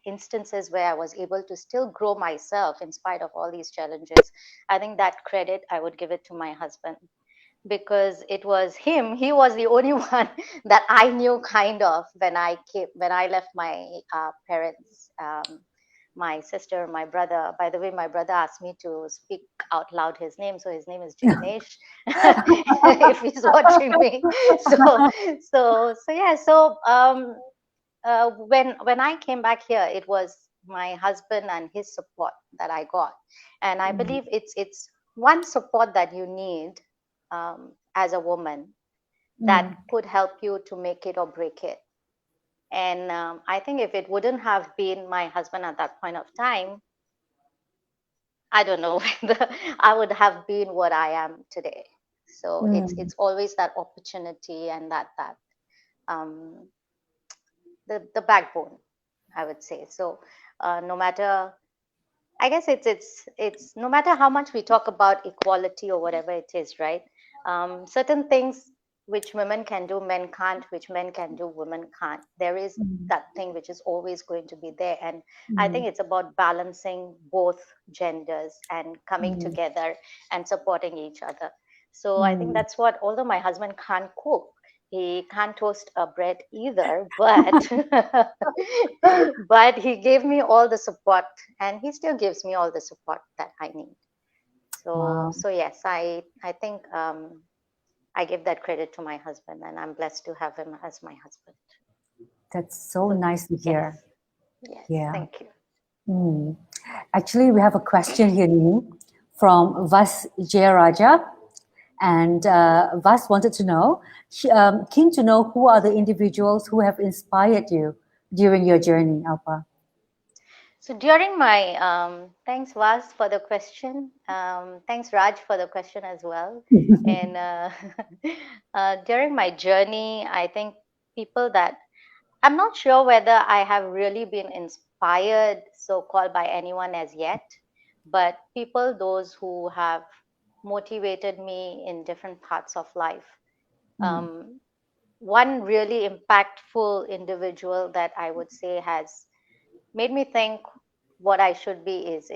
instances where I was able to still grow myself in spite of all these challenges, I think that credit I would give it to my husband, because it was him. He was the only one that I knew kind of when I left my parents, my sister, my brother. By the way, my brother asked me to speak out loud his name, so his name is Jignesh. If he's watching me, so yeah. So when I came back here, it was my husband and his support that I got, and I believe it's one support that you need as a woman that could help you to make it or break it. And I think if it wouldn't have been my husband at that point of time, I don't know whether I would have been what I am today. So it's always that opportunity, and that um, the backbone, I would say. So no matter, I guess it's no matter how much we talk about equality or whatever it is, right? Certain things which women can do, men can't. Which men can do, women can't. There is that thing which is always going to be there, and I think it's about balancing both genders and coming together and supporting each other. So I think that's what. Although my husband can't cook, he can't toast a bread either, but but he gave me all the support, and he still gives me all the support that I need. So Wow, so yes, I think I give that credit to my husband, and I'm blessed to have him as my husband. that's so So nice to yes, hear. yes, Yeah. thank you. Hmm. Actually, we have a question here, Nini, from Vas Jayaraja. And Vas wanted to know, keen to know who are the individuals who have inspired you during your journey, Alpa. So during my thanks Vas for the question. Thanks Raj for the question as well. And during my journey, I think people that I'm not sure whether I have really been inspired, so called, by anyone as yet, but people, those who have motivated me in different parts of life. Um, One really impactful individual that I would say has made me think what I should be is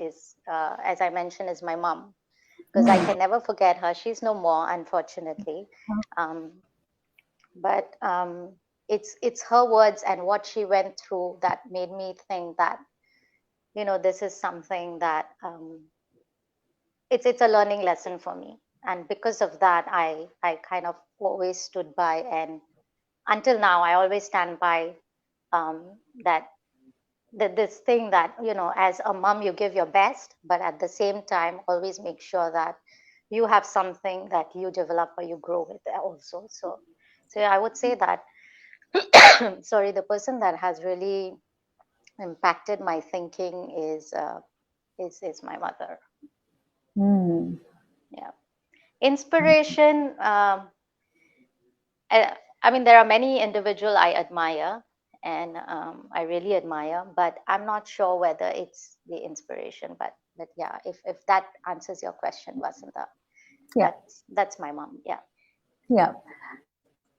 as I mentioned, is my mom, because I can never forget her. She's no more, unfortunately. Um, but it's her words and what she went through that made me think that, this is something that it's a learning lesson for me. And because of that, I kind of always stood by, and until now I always stand by that this thing that, as a mom you give your best, but at the same time always make sure that you have something that you develop or you grow with also. So I would say that sorry, the person that has really impacted my thinking is my mother. Mm. Yeah. Inspiration. I mean, there are many individual I admire, and I really admire, but I'm not sure whether it's the inspiration. But yeah, if that answers your question, Vasanta, Yeah, that's my mom. Yeah. yeah.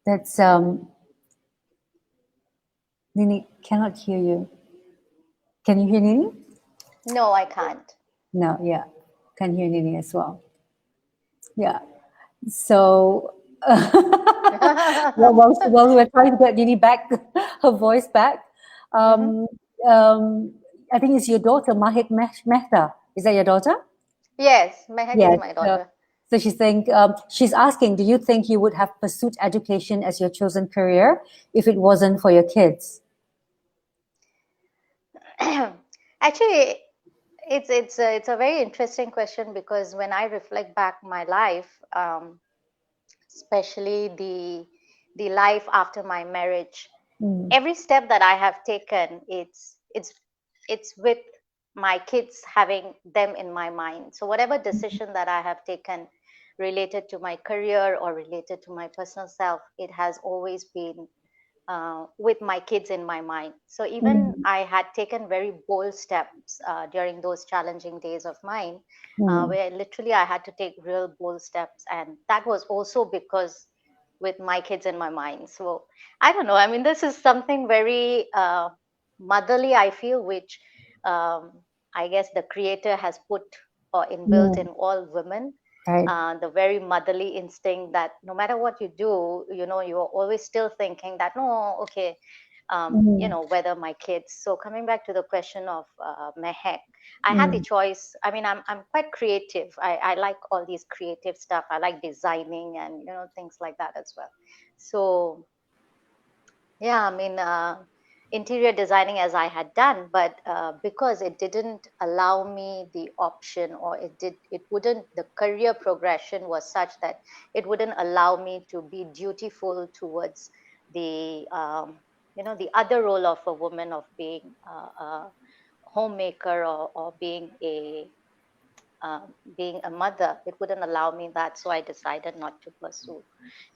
That's Nini cannot hear you. Can you hear Nini? No, I can't. No, yeah, can hear Nini as well. Yeah. So, while we were trying to get Nini back, her voice back, Hmm. um, um, I think it's your daughter, Mahik Mehta. Is that your daughter? Yes, Mehak is Yes. my So, daughter. so she's asking, do you think you would have pursued education as your chosen career if it wasn't for your kids? Actually, it's a very interesting question, because when I reflect back my life, especially the life after my marriage, Mm, every step that I have taken, it's with my kids, having them in my mind. So whatever decision that I have taken related to my career or related to my personal self, it has always been with my kids in my mind. So even mm, I had taken very bold steps during those challenging days of mine, mm, where literally I had to take real bold steps, and that was also because with my kids in my mind. So I don't know. I mean, this is something very motherly, I feel, which I guess the Creator has put or inbuilt mm, in all women, right. the very motherly instinct that no matter what you do, you're always still thinking that, no, okay, Mm, whether my kids. So coming back to the question of Mehek, I had the mm, choice. I mean, I'm quite creative. I like all these creative stuff. I like designing and things like that as well. So yeah, I mean, interior designing as I had done, but because it didn't allow me the option, or it wouldn't, the career progression was such that it wouldn't allow me to be dutiful towards the, the other role of a woman, of being a homemaker, or being a mother. It wouldn't allow me that, so I decided not to pursue,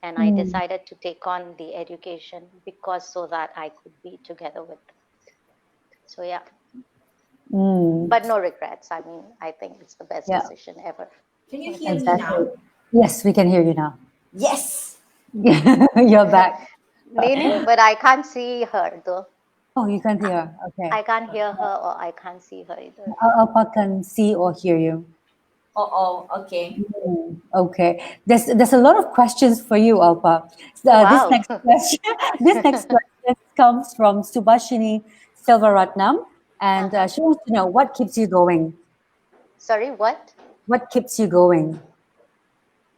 and I mm, decided to take on the education, because so that I could be together with them. So yeah, mm. but no regrets. I mean, I think it's the best Yeah, decision ever. Can you hear me exactly. now? Yes, we can hear you now. Yes. You're back. Nini, but I can't see her though. Oh, you can hear. Okay. I can't hear her, or I can't see her either. Alpa can see or hear you. Okay. Okay, there's a lot of questions for you, Alpa. This Wow. next question, this next question comes from Subhashini Silvaratnam, and Uh-huh. she wants to know what keeps you going. Sorry, what? What keeps you going?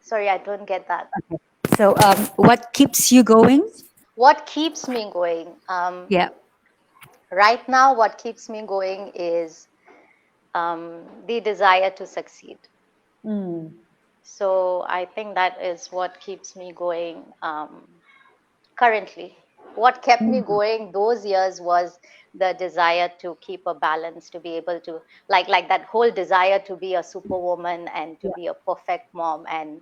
Sorry, I don't get that. Okay. So, what keeps you going? What keeps me going? Yeah. Right now, what keeps me going is the desire to succeed. Mm. So I think that is what keeps me going currently. What kept me Mm. going those years was the desire to keep a balance, to be able to like that whole desire to be a superwoman and to Yeah. be a perfect mom and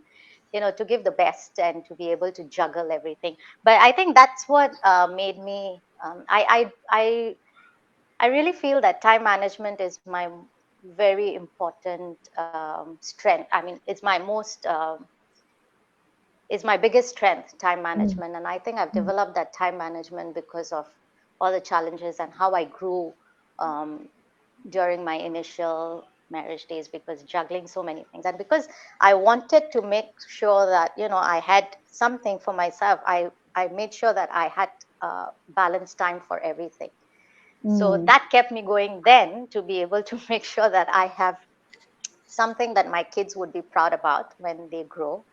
to give the best and to be able to juggle everything. But I think that's what made me. I really feel that time management is my very important strength. I mean, it's my most is my biggest strength, time Mm. management. And I think I've developed that time management because of all the challenges and how I grew um, during my initial marriage days, because juggling so many things and because I wanted to make sure that I had something for myself. I made sure that I had balanced time for everything. So Mm. that kept me going then, to be able to make sure that I have something that my kids would be proud about when they grow.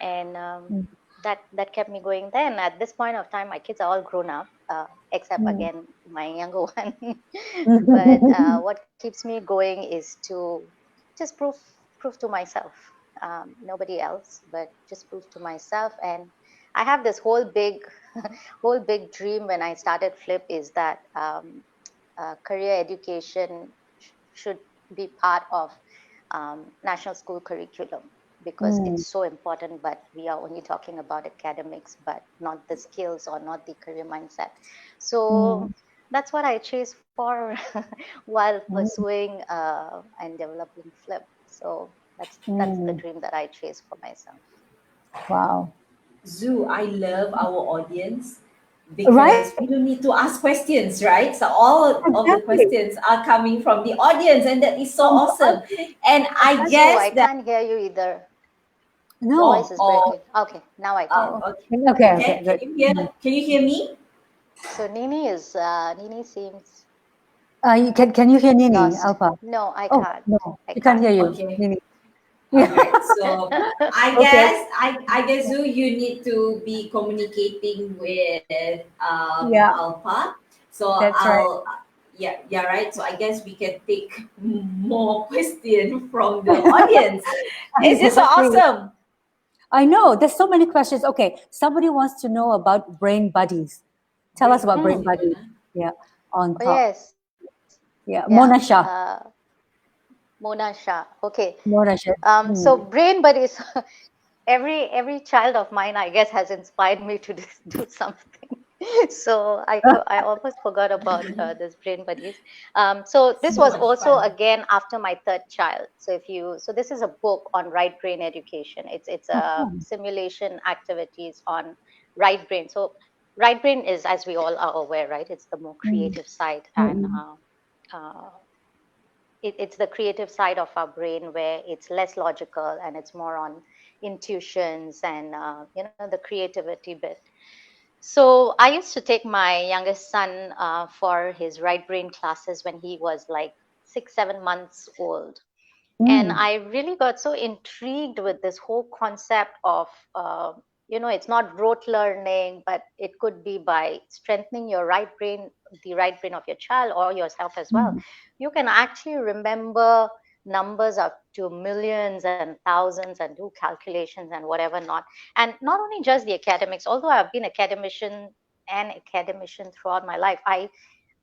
And Mm. that kept me going then. At this point of time, my kids are all grown up, except Mm. again my younger one. But Mm. what keeps me going is to just prove to myself, nobody else, but just prove to myself. And I have this whole big whole big dream when I started Flip, is that career education should be part of national school curriculum, because Mm. it's so important. But we are only talking about academics, but not the skills or not the career mindset. So Mm. that's what I chase for while Mm. pursuing and developing Flip. So that's the Mm. dream that I chase for myself. Wow. Zoo, I love our audience Right? because we don't need to ask questions, right? So all of the Exactly. questions are coming from the audience, and that is so From the awesome. audience. And I Exactly. So guess I that can't hear you either. Your No. voice is oh, breaking. Okay, now I can. okay, Okay. okay. Okay. Good. Mm. Can you hear me? So Nini seems Can you hear Nini, lost. Alpha? No, I Oh can't. no, I we can't can't. hear you, Okay. Nini. All Yeah. right. So Okay. I guess Zoo, you need to be communicating with Yeah, Alpha. So that's right. yeah, right. So I guess we can take more questions from the audience. It's just so Exactly. awesome. I know. There's so many questions. Okay, somebody wants to know about brain buddies. Tell us Brain about brain buddy. Hmm. buddies. Yeah, on Oh top. yes. Yeah, Yeah. Mona Shah. Mona Shah. Okay. Mona Shah. So Hmm. brain buddies. Every child of mine, I guess, has inspired me to do something. So I almost forgot about this brain buddies. So this So was much also fun. again after my third child. So this is a book on right brain education. It's a Oh. simulation activities on right brain. So right brain is, as we all are aware, right? It's the more Mm, creative side, and mm, it's the creative side of our brain, where it's less logical and it's more on intuitions and the creativity bit. So I used to take my youngest son for his right brain classes when he was like 6 7 months old. And mm, I really got so intrigued with this whole concept of it's not rote learning, but it could be by strengthening your right brain, the right brain of your child or yourself as well. mm, You can actually remember numbers up to millions and thousands and do calculations and whatever not. And not only just the academics, although I've been academician throughout my life,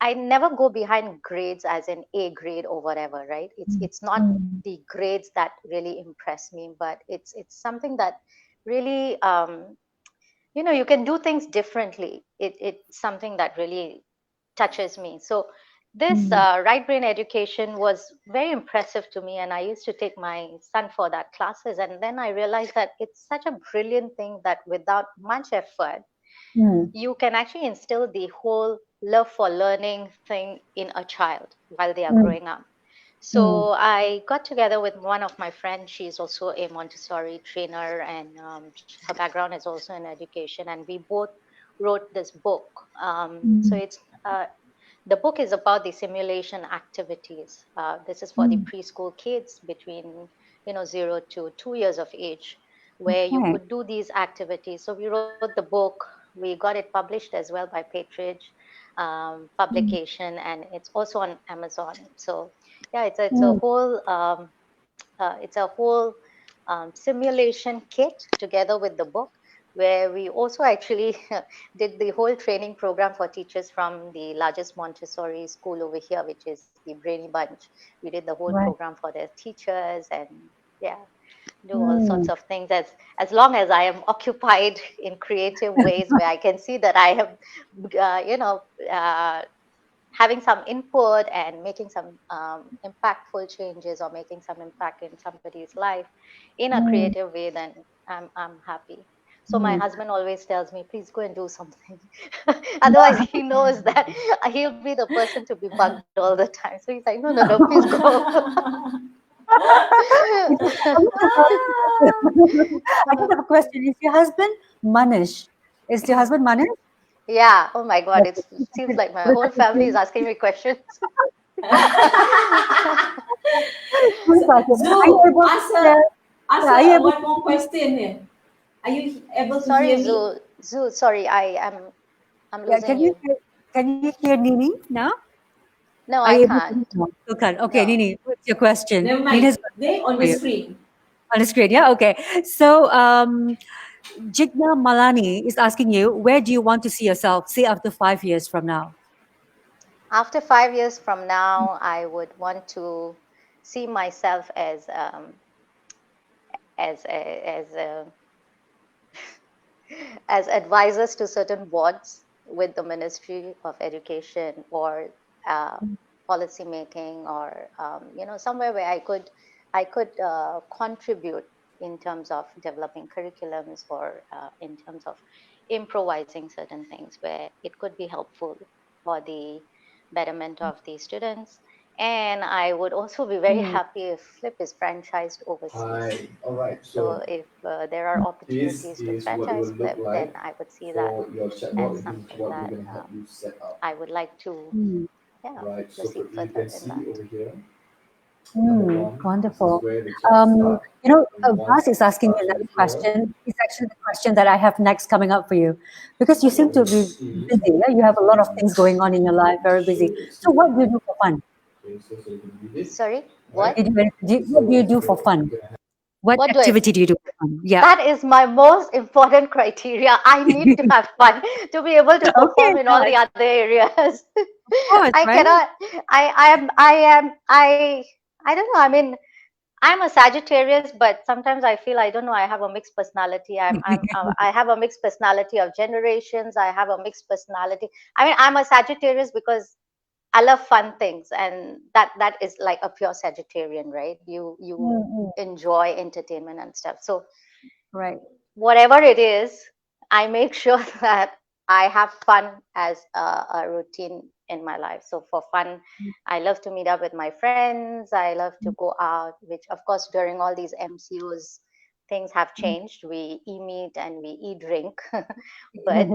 I never go behind grades as an A grade or whatever, right? It's not mm, the grades that really impress me, but it's something that really you can do things differently. It's something that really touches me. So this mm, right brain education was very impressive to me, and I used to take my son for that classes, and then I realized that it's such a brilliant thing that without much effort mm, you can actually instill the whole love for learning thing in a child while they are mm, growing up. So I got together with one of my friends. She's also a Montessori trainer, and her background is also in education. And we both wrote this book. So it's the book is about the simulation activities. This is for the preschool kids between 0 to 2 years of age, where you Okay. could do these activities. So we wrote the book. We got it published as well by Patridge publication, and it's also on Amazon. So yeah, it's a Mm. whole simulation kit together with the book, where we also actually did the whole training program for teachers from the largest Montessori school over here, which is the Brainy Bunch. We did the whole Right. program for their teachers, and yeah, do all sorts Mm. of things as long as I am occupied in creative ways where I can see that I have, uh, you know, uh, having some input and making some impactful changes or making some impact in somebody's life in a Mm. creative way, then I'm happy. So my Mm. husband always tells me, please go and do something. Otherwise, he knows that he'll be the person to be bugged all the time. So he's like, no, no, no, please go. I just have a question. Is your husband Manish? Is your husband Manish? Yeah. Oh my God. It seems Okay. like my whole family is asking me questions. Who's talking? Are you Zoo, able to answer share? Yeah, are you answer able one to more question here. Are you able to Sorry, hear me? Zoo. Zoo. Sorry, I'm yeah, losing you. can you hear Nini now? No, Are I you able to can't. hear now? You can. Okay, No. Nini, what's your question? Never mind. Nina's got a They question on for the you. screen. On the screen, yeah? Okay. So Jigna Malani is asking you, where do you want to see yourself, say after 5 years from now? After 5 years from now, I would want to see myself as as advisors to certain boards with the Ministry of Education, or uh, policy making, or somewhere where I could contribute in terms of developing curriculums, or in terms of improvising certain things where it could be helpful for the betterment of the students. And I would also be very Mm, happy if Flip is franchised overseas. Hi. All right. So So if there are this opportunities to is what it will franchise look Flip, then like I would see that for your as chatbot, and this is something what we're that going to help you set up. I would like to, mm, yeah, Right. So proceed you further can in see that. over here, number one, this is wonderful. where the chat starts. And once Vas is it asking me starts over another here, question. It's actually the question that I have next coming up for you, because you seem what to you'll be see busy. Yeah? You have a lot of things going on in your life, very show busy. this So, here. what do you do for fun? Okay, so you can read it, Sorry, right? what? What do So you do for we're fun? gonna have What What do I? activity do you do for fun? Yeah. That is my most important criteria. I need to have fun to be able to Okay, perform in all good. the other areas. Of course, I right? cannot. I don't know. I mean, I'm a Sagittarius, but sometimes I feel, I don't know, I have a mixed personality. I have a mixed personality of generations. I have a mixed personality. I mean, I'm a Sagittarius because I love fun things, and that is like a pure Sagittarian, right? You Mm-mm. enjoy entertainment and stuff. So Right. whatever it is, I make sure that I have fun as a routine in my life. So for fun, I love to meet up with my friends. I love to go out, which of course during all these MCOs, things have changed. We e-meet and we e-drink, but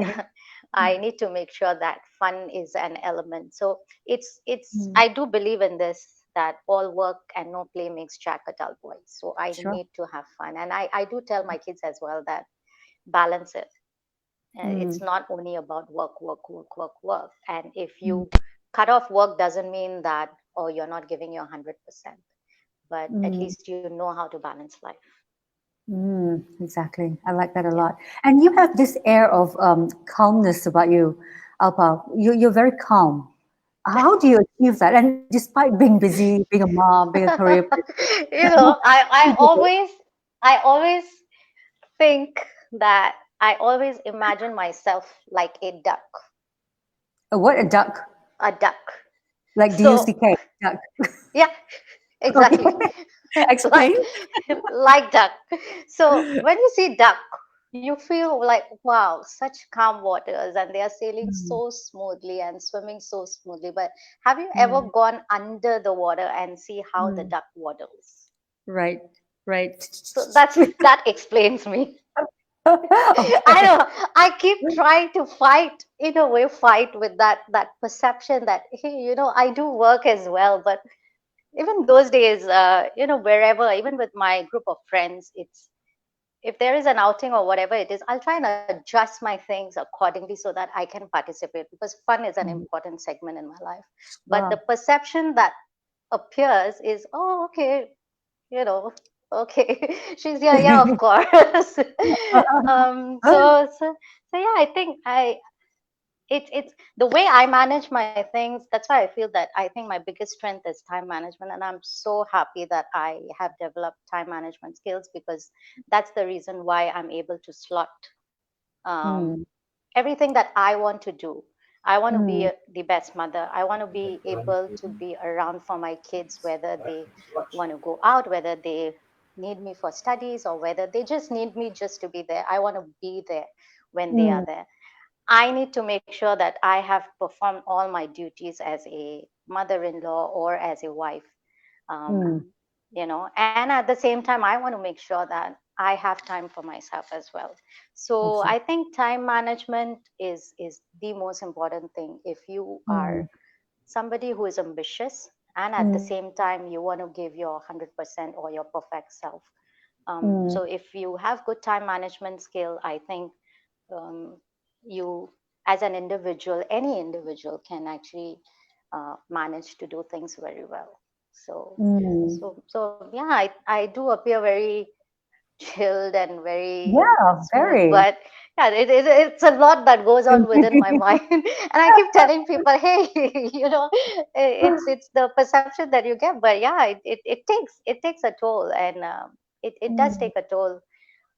I need to make sure that fun is an element. So it's Mm, I do believe in this, that all work and no play makes Jack a dull boy. So I sure. need to have fun, and I do tell my kids as well that balance it. It's Mm, not only about work, work, work, work, work. And if mm, you cut off work, doesn't mean that, oh, you're not giving your 100%, but at mm. least you know how to balance life. Exactly. I like that a Yeah. lot. And you have this air of calmness about you, Alpa. You're very calm. How do you achieve that? And despite being busy, being a mom, being a career person, I always think that I always imagine myself like a duck. what a duck, A duck. like So DUCK, duck. yeah, Okay, exactly. like explain. like duck. So when you see duck, you feel like, wow, such calm waters, and they are sailing Mm, so smoothly and swimming so smoothly. But have you ever mm, gone under the water and see how the mm. duck waddles? Right, right. So that explains me. I Okay. know. I keep trying to fight, in a way, fight with that perception that, hey, I do work as well. But even those days, wherever, even with my group of friends, it's if there is an outing or whatever it is, I'll try and adjust my things accordingly so that I can participate, because fun is an Mm. important segment in my life. But the Wow. perception that appears is, oh, okay, you know, okay, she's here, yeah, of course. So yeah, I think it's the way I manage my things. That's why I feel that I think my biggest strength is time management, and I'm so happy that I have developed time management skills, because that's the reason why I'm able to slot um, Mm, everything that I want to do. I want to be mm, the best mother. I want to be One able to thing, be around for my kids, whether right? they Watch. want to go out, whether they need me for studies, or whether they just need me just to be there. I want to be there when they are mm, there. I need to make sure that I have performed all my duties as a mother in law or as a wife. mm. Um, and at the same time, I want to make sure that I have time for myself as well. So Excellent. I think time management is the most important thing. If you are Mm, somebody who is ambitious, and at the mm, same time you want to give your 100% or your perfect self. mm, So if you have good time management skill, I think um, you, as an individual, any individual can actually manage to do things very well. So mm. so yeah, I do appear very chilled and very Yeah, smooth, very. but yeah, it's a lot that goes on within my mind. And I keep telling people, hey, it's the perception that you get. But yeah, it takes a toll, and it does Mm, take a toll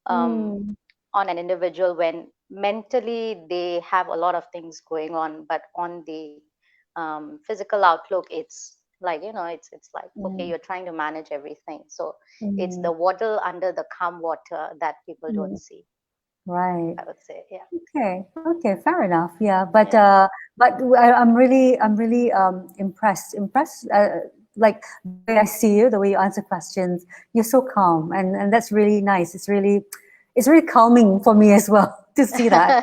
um, mm, on an individual when mentally they have a lot of things going on, but on the physical outlook, it's like, it's like, okay, mm, you're trying to manage everything. So it's mm, the waddle under the calm water that people don't mm. see, Right. I would say. Yeah. Okay. Okay. Fair enough. Yeah. But Yeah. I'm really impressed. Like the way I see you, the way you answer questions, you're so calm, and that's really nice. It's really calming for me as well to see that.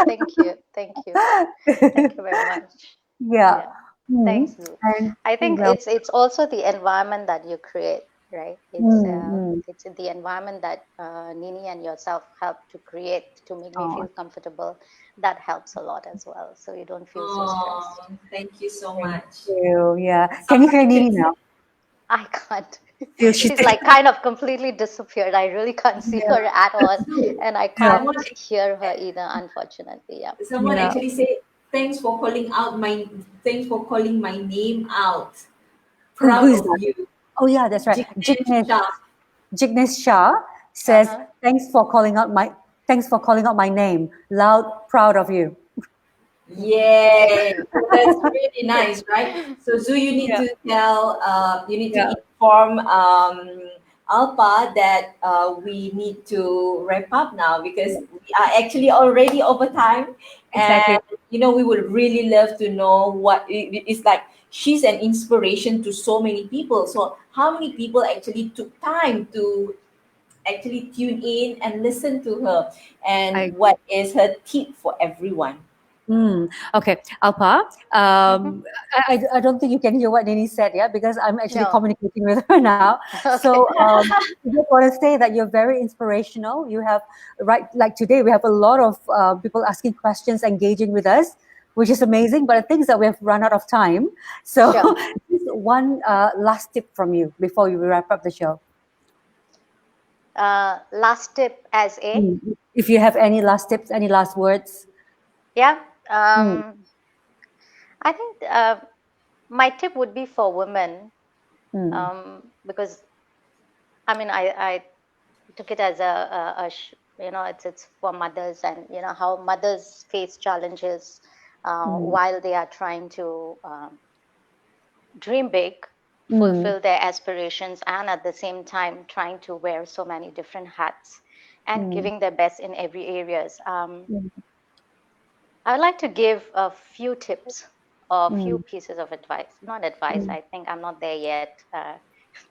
Thank you. Thank you. Thank you very much. Yeah. Yeah. Mm. Thanks, Lou. And I think well, it's also the environment that you create, right? It's mm, mm. it's the environment that Nini and yourself help to create to make me Oh, feel comfortable. That helps a lot as well, so you don't feel so stressed. Oh, thank you so thank much. you. Yeah. Can you Someone hear actually Nini said, now? I can't. Feel she's She's like kind of completely disappeared. I really can't see her yeah. at all, "Zoo." and I Yeah. can't Someone, hear her either, unfortunately. Yeah. someone Yeah. actually said, thanks for calling my name out. Who Proud is of that? you. Oh yeah, that's right. Jignesh Shah. Jignesh Shah says, Uh-huh. Thanks for calling out my name. Loud, proud of you." Thank Yay! you. So that's really nice, right? So Zoo, Yeah. you need to Yeah. inform Alpa that we need to wrap up now because we are actually already over time, Exactly. and we would really love to know it's like. She's an inspiration to so many people. So how many people actually took time to actually tune in and listen to her, I and agree. what is her tip for everyone? Okay, Alpa. Mhm. I don't think you can hear what Nini said, yeah, because I'm actually No. communicating with her now. Okay. So I just want to say that you're very inspirational. You have, right, like today, we have a lot of people asking questions, engaging with us, which is amazing. But the things that we have run out of time. So, Sure. just one last tip from you before we wrap up the show. Last tip as a, If you have any last tips, any last words. yeah. Mm, I think my tip would be for women, mm, because I mean I took it as it's for mothers, and how mothers face challenges mm, while they are trying to dream big, mm, fulfill their aspirations, and at the same time trying to wear so many different hats. and giving their best in every areas. I would like to give a few tips or a few pieces of advice. Not advice, I think I'm not there yet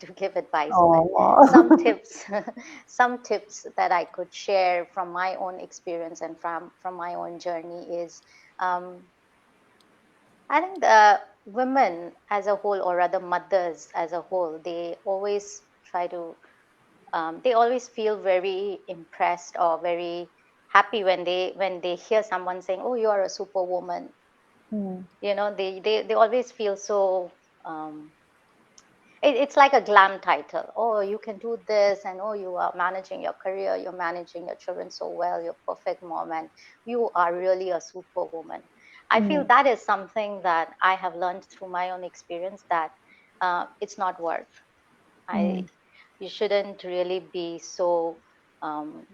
to give advice, but some Oh. tips, some tips that I could share from my own experience and from my own journey is, um, I think the women as a whole, or rather mothers as a whole, they always try to, they always feel very impressed or very happy when they hear someone saying, "Oh, you are a superwoman." You know, they always feel so. Um, it's like a glam title. Oh, you can do this, and oh, you are managing your career, you're managing your children so well, you're a perfect mom, and you are really a superwoman. I feel that is something that I have learned through my own experience, that it's not worth. I You shouldn't really be so um,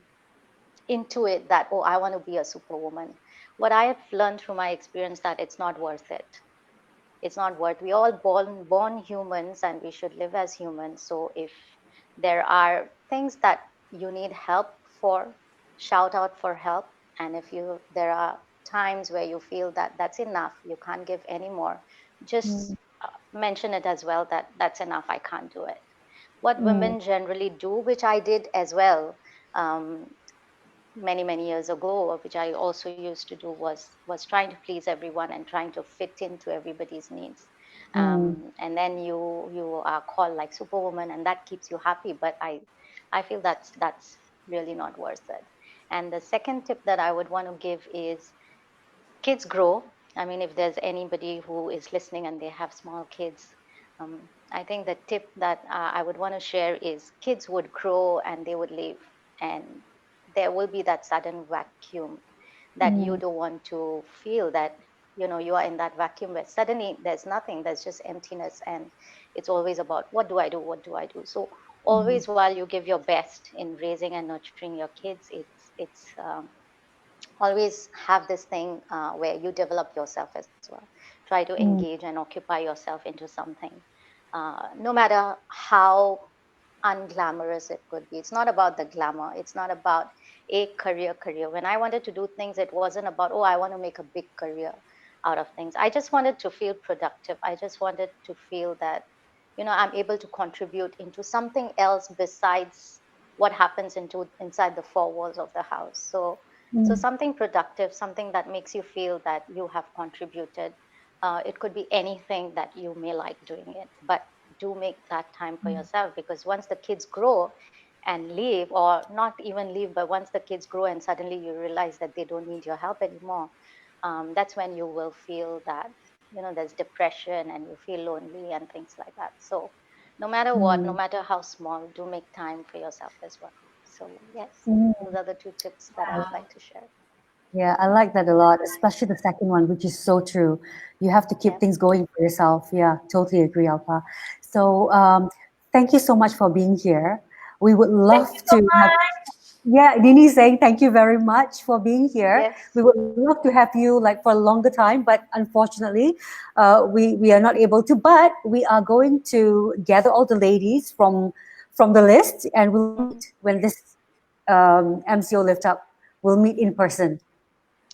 into it that, oh, I want to be a superwoman. What I have learned through my experience, that it's not worth it. It's not worth. We all born humans, and we should live as humans. So if there are things that you need help for, shout out for help. And if you there are times where you feel that that's enough, you can't give anymore, just mention it as well, that that's enough, I can't do it. What women generally do, which I did as well, um, many years ago, which I also used to do, was trying to please everyone and trying to fit into everybody's needs. And then you are called like superwoman, and that keeps you happy. But I feel that's really not worth it. And the second tip that I would want to give is, kids grow. I mean, if there's anybody who is listening and they have small kids, I think the tip that I would want to share is, kids would grow and they would leave, and there will be that sudden vacuum that you don't want to feel, that you are in that vacuum where suddenly there's nothing, there's just emptiness, and it's always about, what do I do, what do I do? So always, while you give your best in raising and nurturing your kids, it's always have this thing where you develop yourself as well. Try to engage and occupy yourself into something, no matter how unglamorous it could be. It's not about the glamour. It's not about a career. When I wanted to do things, it wasn't about, oh, I want to make a big career out of things. I just wanted to feel productive. I just wanted to feel that, I'm able to contribute into something else besides what happens inside the four walls of the house. So something productive, something that makes you feel that you have contributed. It could be anything that you may like doing it, but do make that time for yourself, because once the kids grow and leave, or not even leave, but once the kids grow and suddenly you realize that they don't need your help anymore, that's when you will feel that, there's depression and you feel lonely and things like that. So no matter what, no matter how small, do make time for yourself as well. So yes, those are the two tips that I would like to share. Yeah, I like that a lot, especially the second one, which is so true. You have to keep Yeah. things going for yourself. Yeah, totally agree, Alpa. So, thank you so much for being here. We would Thank love you so to have, much. yeah, Nini saying thank you very much for being here. Yes. We would love to have you like for a longer time, but unfortunately, we are not able to. But we are going to gather all the ladies from the list, and we'll meet when this MCO lift up. We'll meet in person.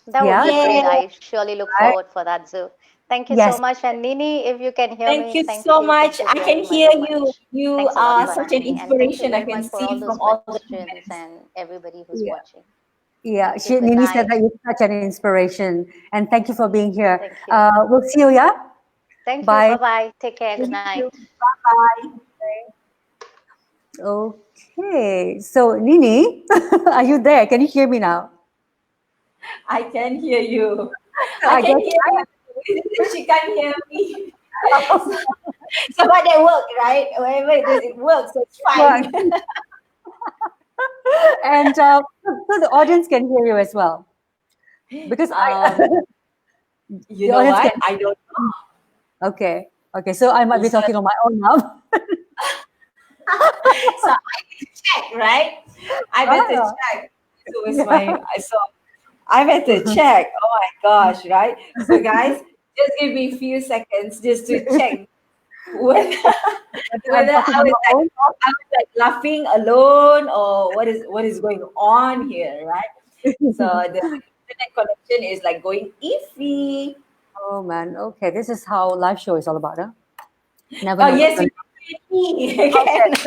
That would Yeah. be great. Yay. I surely look Right? forward for that, Zoo. Thank you so Yes. much. And Nini, if you can hear Thank me, you so thank much. you I very, can hear very you. much. You Thanks a lot are for such an having me. And thank you inspiration. I very can much for all see those from all the questions comments. and everybody who's Yeah. watching. Yeah. Thank you. Good Nini said night. that you're such an inspiration, and thank you for being here. Thank you. We'll see you. Yeah. Thank you. Bye. Bye bye. Take care. Good Thank night. you. Bye bye. Okay. So Nini, are you there? Can you hear me now? I can hear you. I I can guess. hear you. She can't hear me. So, so but that worked, right? Wherever it is, it works. So it's Well, fine. and so the audience can hear you as well because I um, you the know audience can. what? I don't Okay. Okay. So I might know. be talking on my own now. So I need to check, right? I better Ah, check. So it's yeah. my so I better check. Oh my gosh, right? So guys, just give me a few seconds just to check whether, I'm whether talking on my own. I was like laughing alone or what is going on here, right? So the internet connection is like going iffy. Oh man, okay, this is how live show is all about, huh? Never Oh know what's yes, going you to can hear me Okay, again. okay.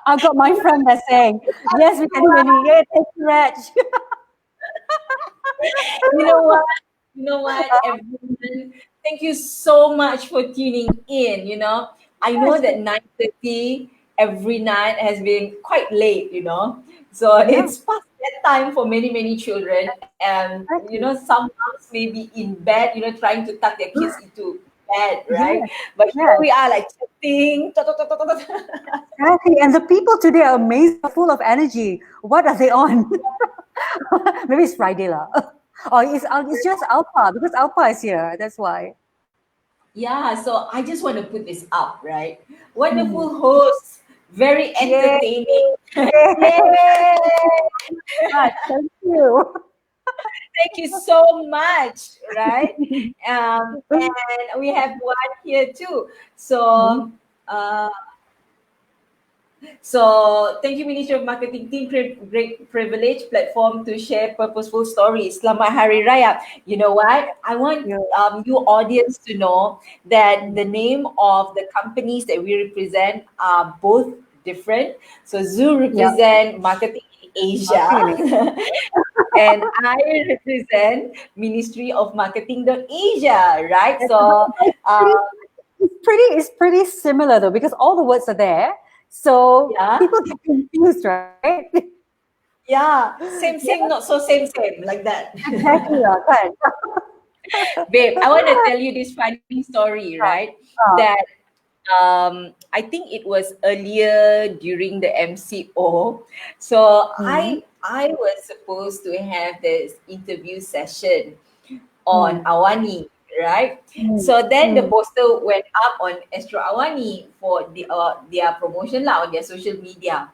I've got my friend that's saying, yes, we can hear you. Yeah, thank you, Reg. You know what? You know what, everyone? Thank you so much for tuning in. I know Yes, that 9:30 every night has been quite late, So yeah, it's past bedtime for many, many children. And exactly. some moms may be in bed, trying to tuck their kids into bed, right? Yes, But here yes, we are like chatting. exactly. And the people today are amazing, full of energy. What are they on? Maybe it's Friday, lah. Or it's just Alpha because Alpha is here. That's why. Yeah, so I just want to put this up, right? Mm. Wonderful hosts, very Yay! entertaining. Yay! Yay! Thank you. Thank you so much, right? And we have one here too. Mhm. Uh, so thank you, Ministry of Marketing team, great privilege platform to share purposeful stories. Selamat Hari Raya. You know what? I want Yeah. you audience to know that the Mm. name of the companies that we represent are both different. So Zoo Yeah. represent marketing in Marketing in Asia, it. and I represent Ministry of Marketing Asia, right? Yes, So but uh, it's pretty similar though because all the words are there, so yeah, people get confused, right? yeah, same, Yeah, same, not so same, same, like that. exactly. Kan? Babe, I want to tell you this funny story, right? Ah, That I think it was earlier during the MCO. So mm, I was supposed to have this interview session on mm, Awani, right? mm, So then the mm, poster went up on Astro Awani for their promotion lah on their social media.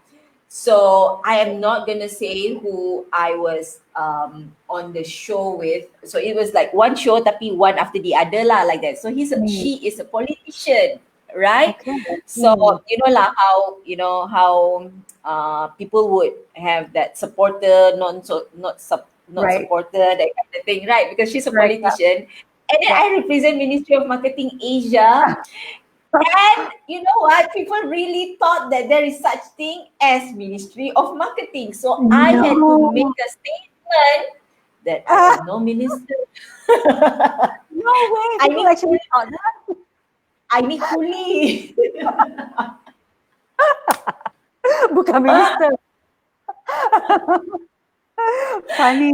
So I am not gonna say who I was on the show with. So it was like one show tapi one after the other lah like that. So mm. she is a politician, right? Okay. So Mm, you know lah how people would have that supporter, not right. supporter, that kind of thing, right? Because she's a Right. Yeah. politician. And then Yeah. I represent Ministry of Marketing Asia. And you know what? People really thought that there is such thing as Ministry of Marketing. So I had to make No. a statement that I Ah, am no minister. no way. I People need actually thought that. I need kuli. Bukan minister. Funny.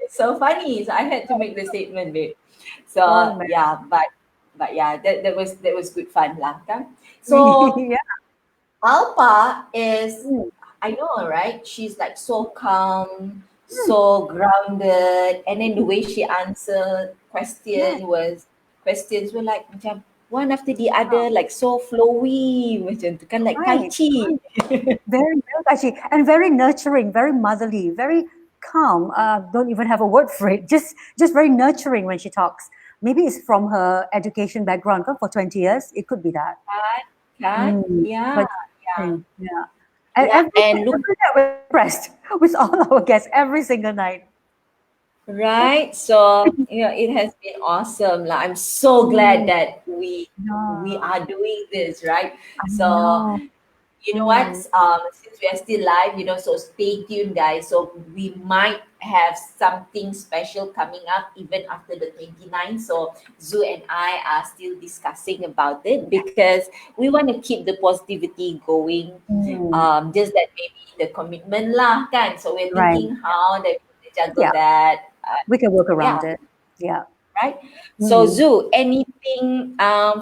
It's so funny. So I had to make the statement, babe. So Oh man. yeah, but yeah, that was good fun lah, kan? So Yeah. Alpa is, Mm, I know, right? She's like so calm, so grounded, and then the way she answered yes. questions were like macam one after the other, like so flowy, macam tu kan, like tai Right. chi. Very, very touchy and very nurturing, very motherly, very calm. Don't even have a word for it. Just very nurturing when she talks. Maybe it's from her education background. Kan, for 20 years, it could be that. Kan? Kan? Mm. Yeah, But yeah, yeah. And yeah. And look. every night we're impressed with all our guests every single night. Right. So, it has been awesome. Like, I'm so glad Mm. that we Yeah, are doing this, right? I So, know. you know what? Mm. Since we are still live, so stay tuned, guys. So we might have something special coming up even after the 29th. So Zoo and I are still discussing about it because we want to keep the positivity going. Mm. Just that maybe the commitment lah, kan? So we're Right. thinking how that we juggle Yeah, that. we can work around Yeah, it. Yeah. right. So Mm. Zoo, anything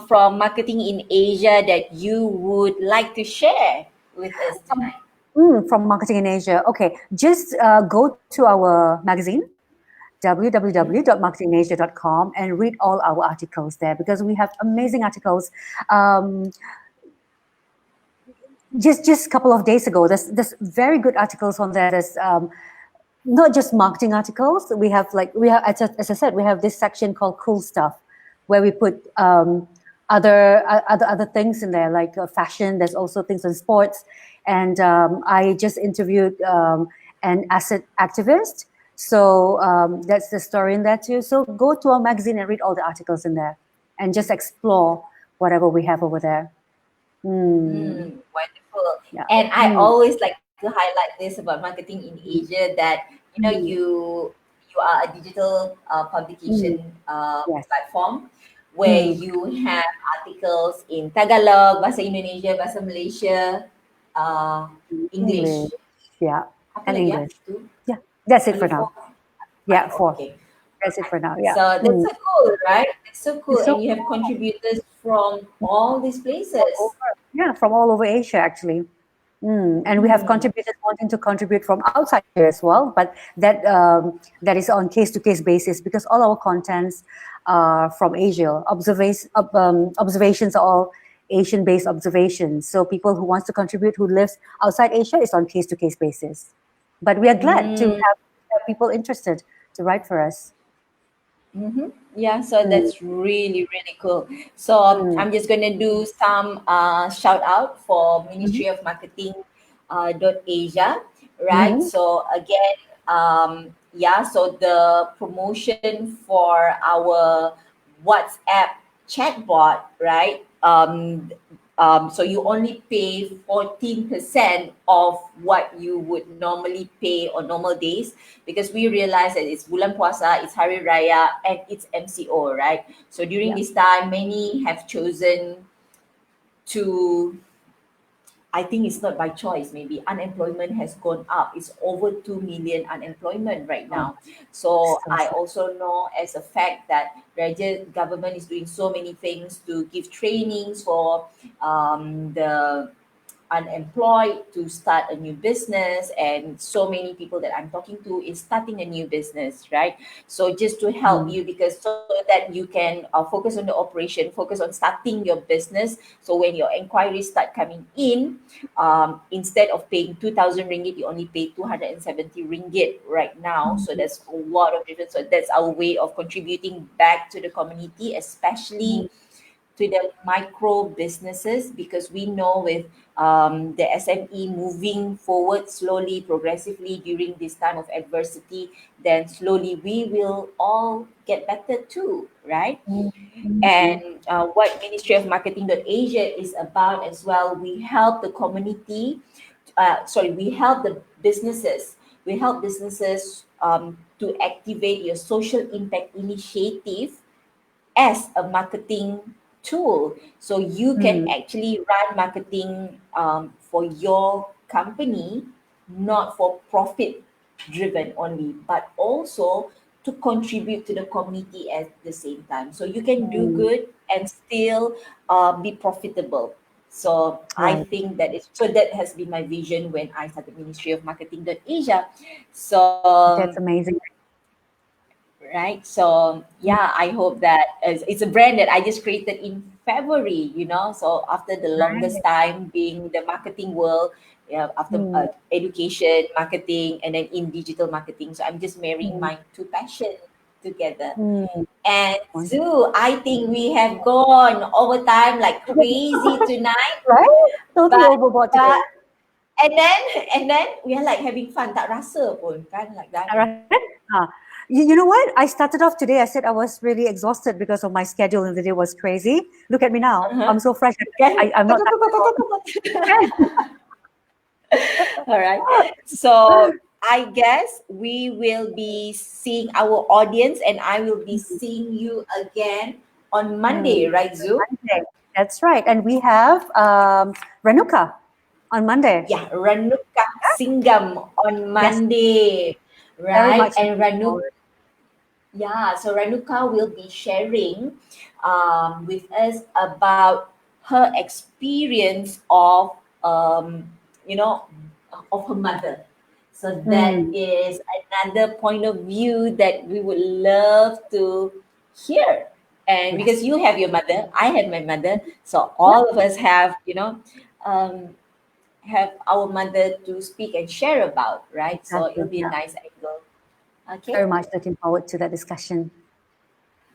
from marketing in Asia that you would like to share with us tonight? From Marketing in Asia. Okay, just go to our magazine, www.marketinginasia.com, and read all our articles there because we have amazing articles. Um, just a couple of days ago, there's very good articles on there. There's not just marketing articles. We have as I said, we have this section called cool stuff, where we put other things in there, like fashion. There's also things on sports, and I just interviewed an asset activist. So that's the story in there too. So go to our magazine and read all the articles in there, and just explore whatever we have over there. Wonderful. Yeah. And I always like to highlight this about marketing in Asia, that you are a digital publication Yes. platform where you have articles in Tagalog, Bahasa Indonesia, Bahasa Malaysia, English. English. Yeah. Apa And lagi ya? English. Two? Yeah. That's it Only for now. four? Yeah, Five. 4. Okay. That's it for now. Yeah. So that's so cool, right? That's so cool. It's so And you have contributors from all these all places. over. Yeah, from all over Asia actually. And we have contributors wanting to contribute from outside Asia as well, but that is on case to case basis, because all our contents are from Asia. Observations are all Asian based observations. So people who wants to contribute who lives outside Asia is on case to case basis. But we are glad to have people interested to write for us. Yeah, so Mm, that's really, really cool. So mm, I'm just going to do some shout out for mhm, Ministry of Marketing dot Asia, right? mhm, So again, yeah, so the promotion for our WhatsApp chatbot, right? So you only pay 14% of what you would normally pay on normal days, because we realize that it's Bulan Puasa, it's Hari Raya, and it's MCO, right? So during yeah. this time, many have chosen to, I think it's not by choice, maybe unemployment has gone up. It's over 2 million unemployment right Oh, now. So so I sad. also know as a fact that Raja government is doing so many things to give trainings for the unemployed to start a new business, and so many people that I'm talking to is starting a new business, right? So just to help Mm, you, because so that you can focus on the operation, focus on starting your business. So when your inquiries start coming in, instead of paying 2,000 ringgit, you only pay 270 ringgit right now. So that's a lot of difference. So that's our way of contributing back to the community, especially to the micro businesses, because we know with the SME moving forward slowly, progressively during this time of adversity, then slowly we will all get better too, right? mm, mm, And what Ministry of Marketing Asia is about as well, we help the community, we help the businesses. We help businesses to activate your social impact initiative as a marketing tool. So you can mm, actually run marketing for your company, not for profit driven only, but also to contribute to the community at the same time. So you can do mm. good and still be profitable. So I Right. think that is so that has been my vision when I started Ministry of Marketing Asia. So That's amazing. right? So Mm, yeah, I hope that it's a brand that I just created in February, so after the longest right. time being the marketing world, yeah, after Mm, education marketing and then in digital marketing, so I'm just marrying mm, my two passions together. mm. And Wonderful. Sue, I think we have gone over time like crazy tonight, Right? Totally but overboard but today. and then we are like having fun, tak rasa pun kan, like that. Right? Ah, you know what? I started off today. I said I was really exhausted because of my schedule and the day was crazy. Look at me now. Uh-huh. I'm so fresh. Kan? I'm not tired at all. All right. So I guess we will be seeing our audience, and I will be seeing you again on Monday, Mm, right, Zoo? Monday. That's right. And we have Renuka on Monday. Yeah, Ranuka Singham on Yes, Monday, very right? much And looking forward. Yeah, so Ranuka will be sharing with us about her experience of, you know, of her mother. So that Mm, is another point of view that we would love to hear. And yes. because you have your mother, I have my mother, so Yeah, all of us um, have our mother to speak and share about, right? So exactly. it'll be a Yeah. nice angle. Okay. Very much looking forward to that discussion.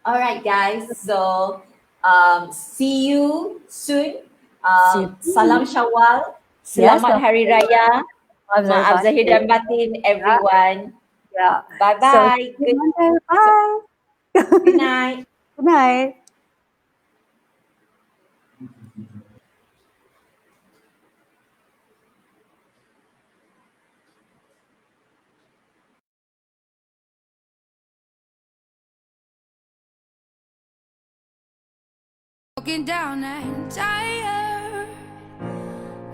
All right, guys. So see you soon. See you Salam soon. Syawal. Yes, Selamat Hari Raya. Maaf Zahir Maaf Zahir Batin. dan Batin, Yeah, everyone. yeah. Bye So see bye. you Monday. Bye. Good night. Good night. Broken down and tired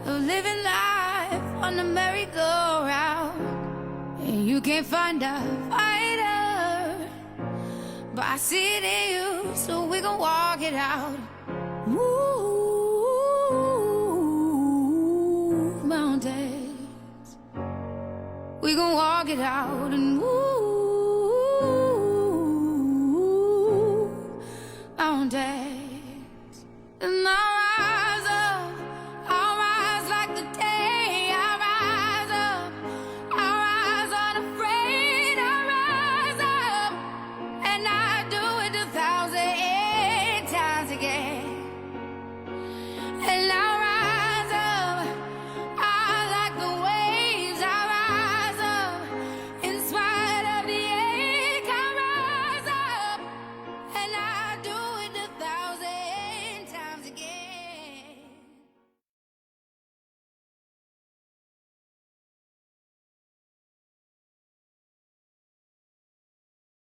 of living life on the merry-go-round. And you can't find a fighter, but I see it in you, so we gon' walk it out. Move mountains, we gon' walk it out and move mountains. And I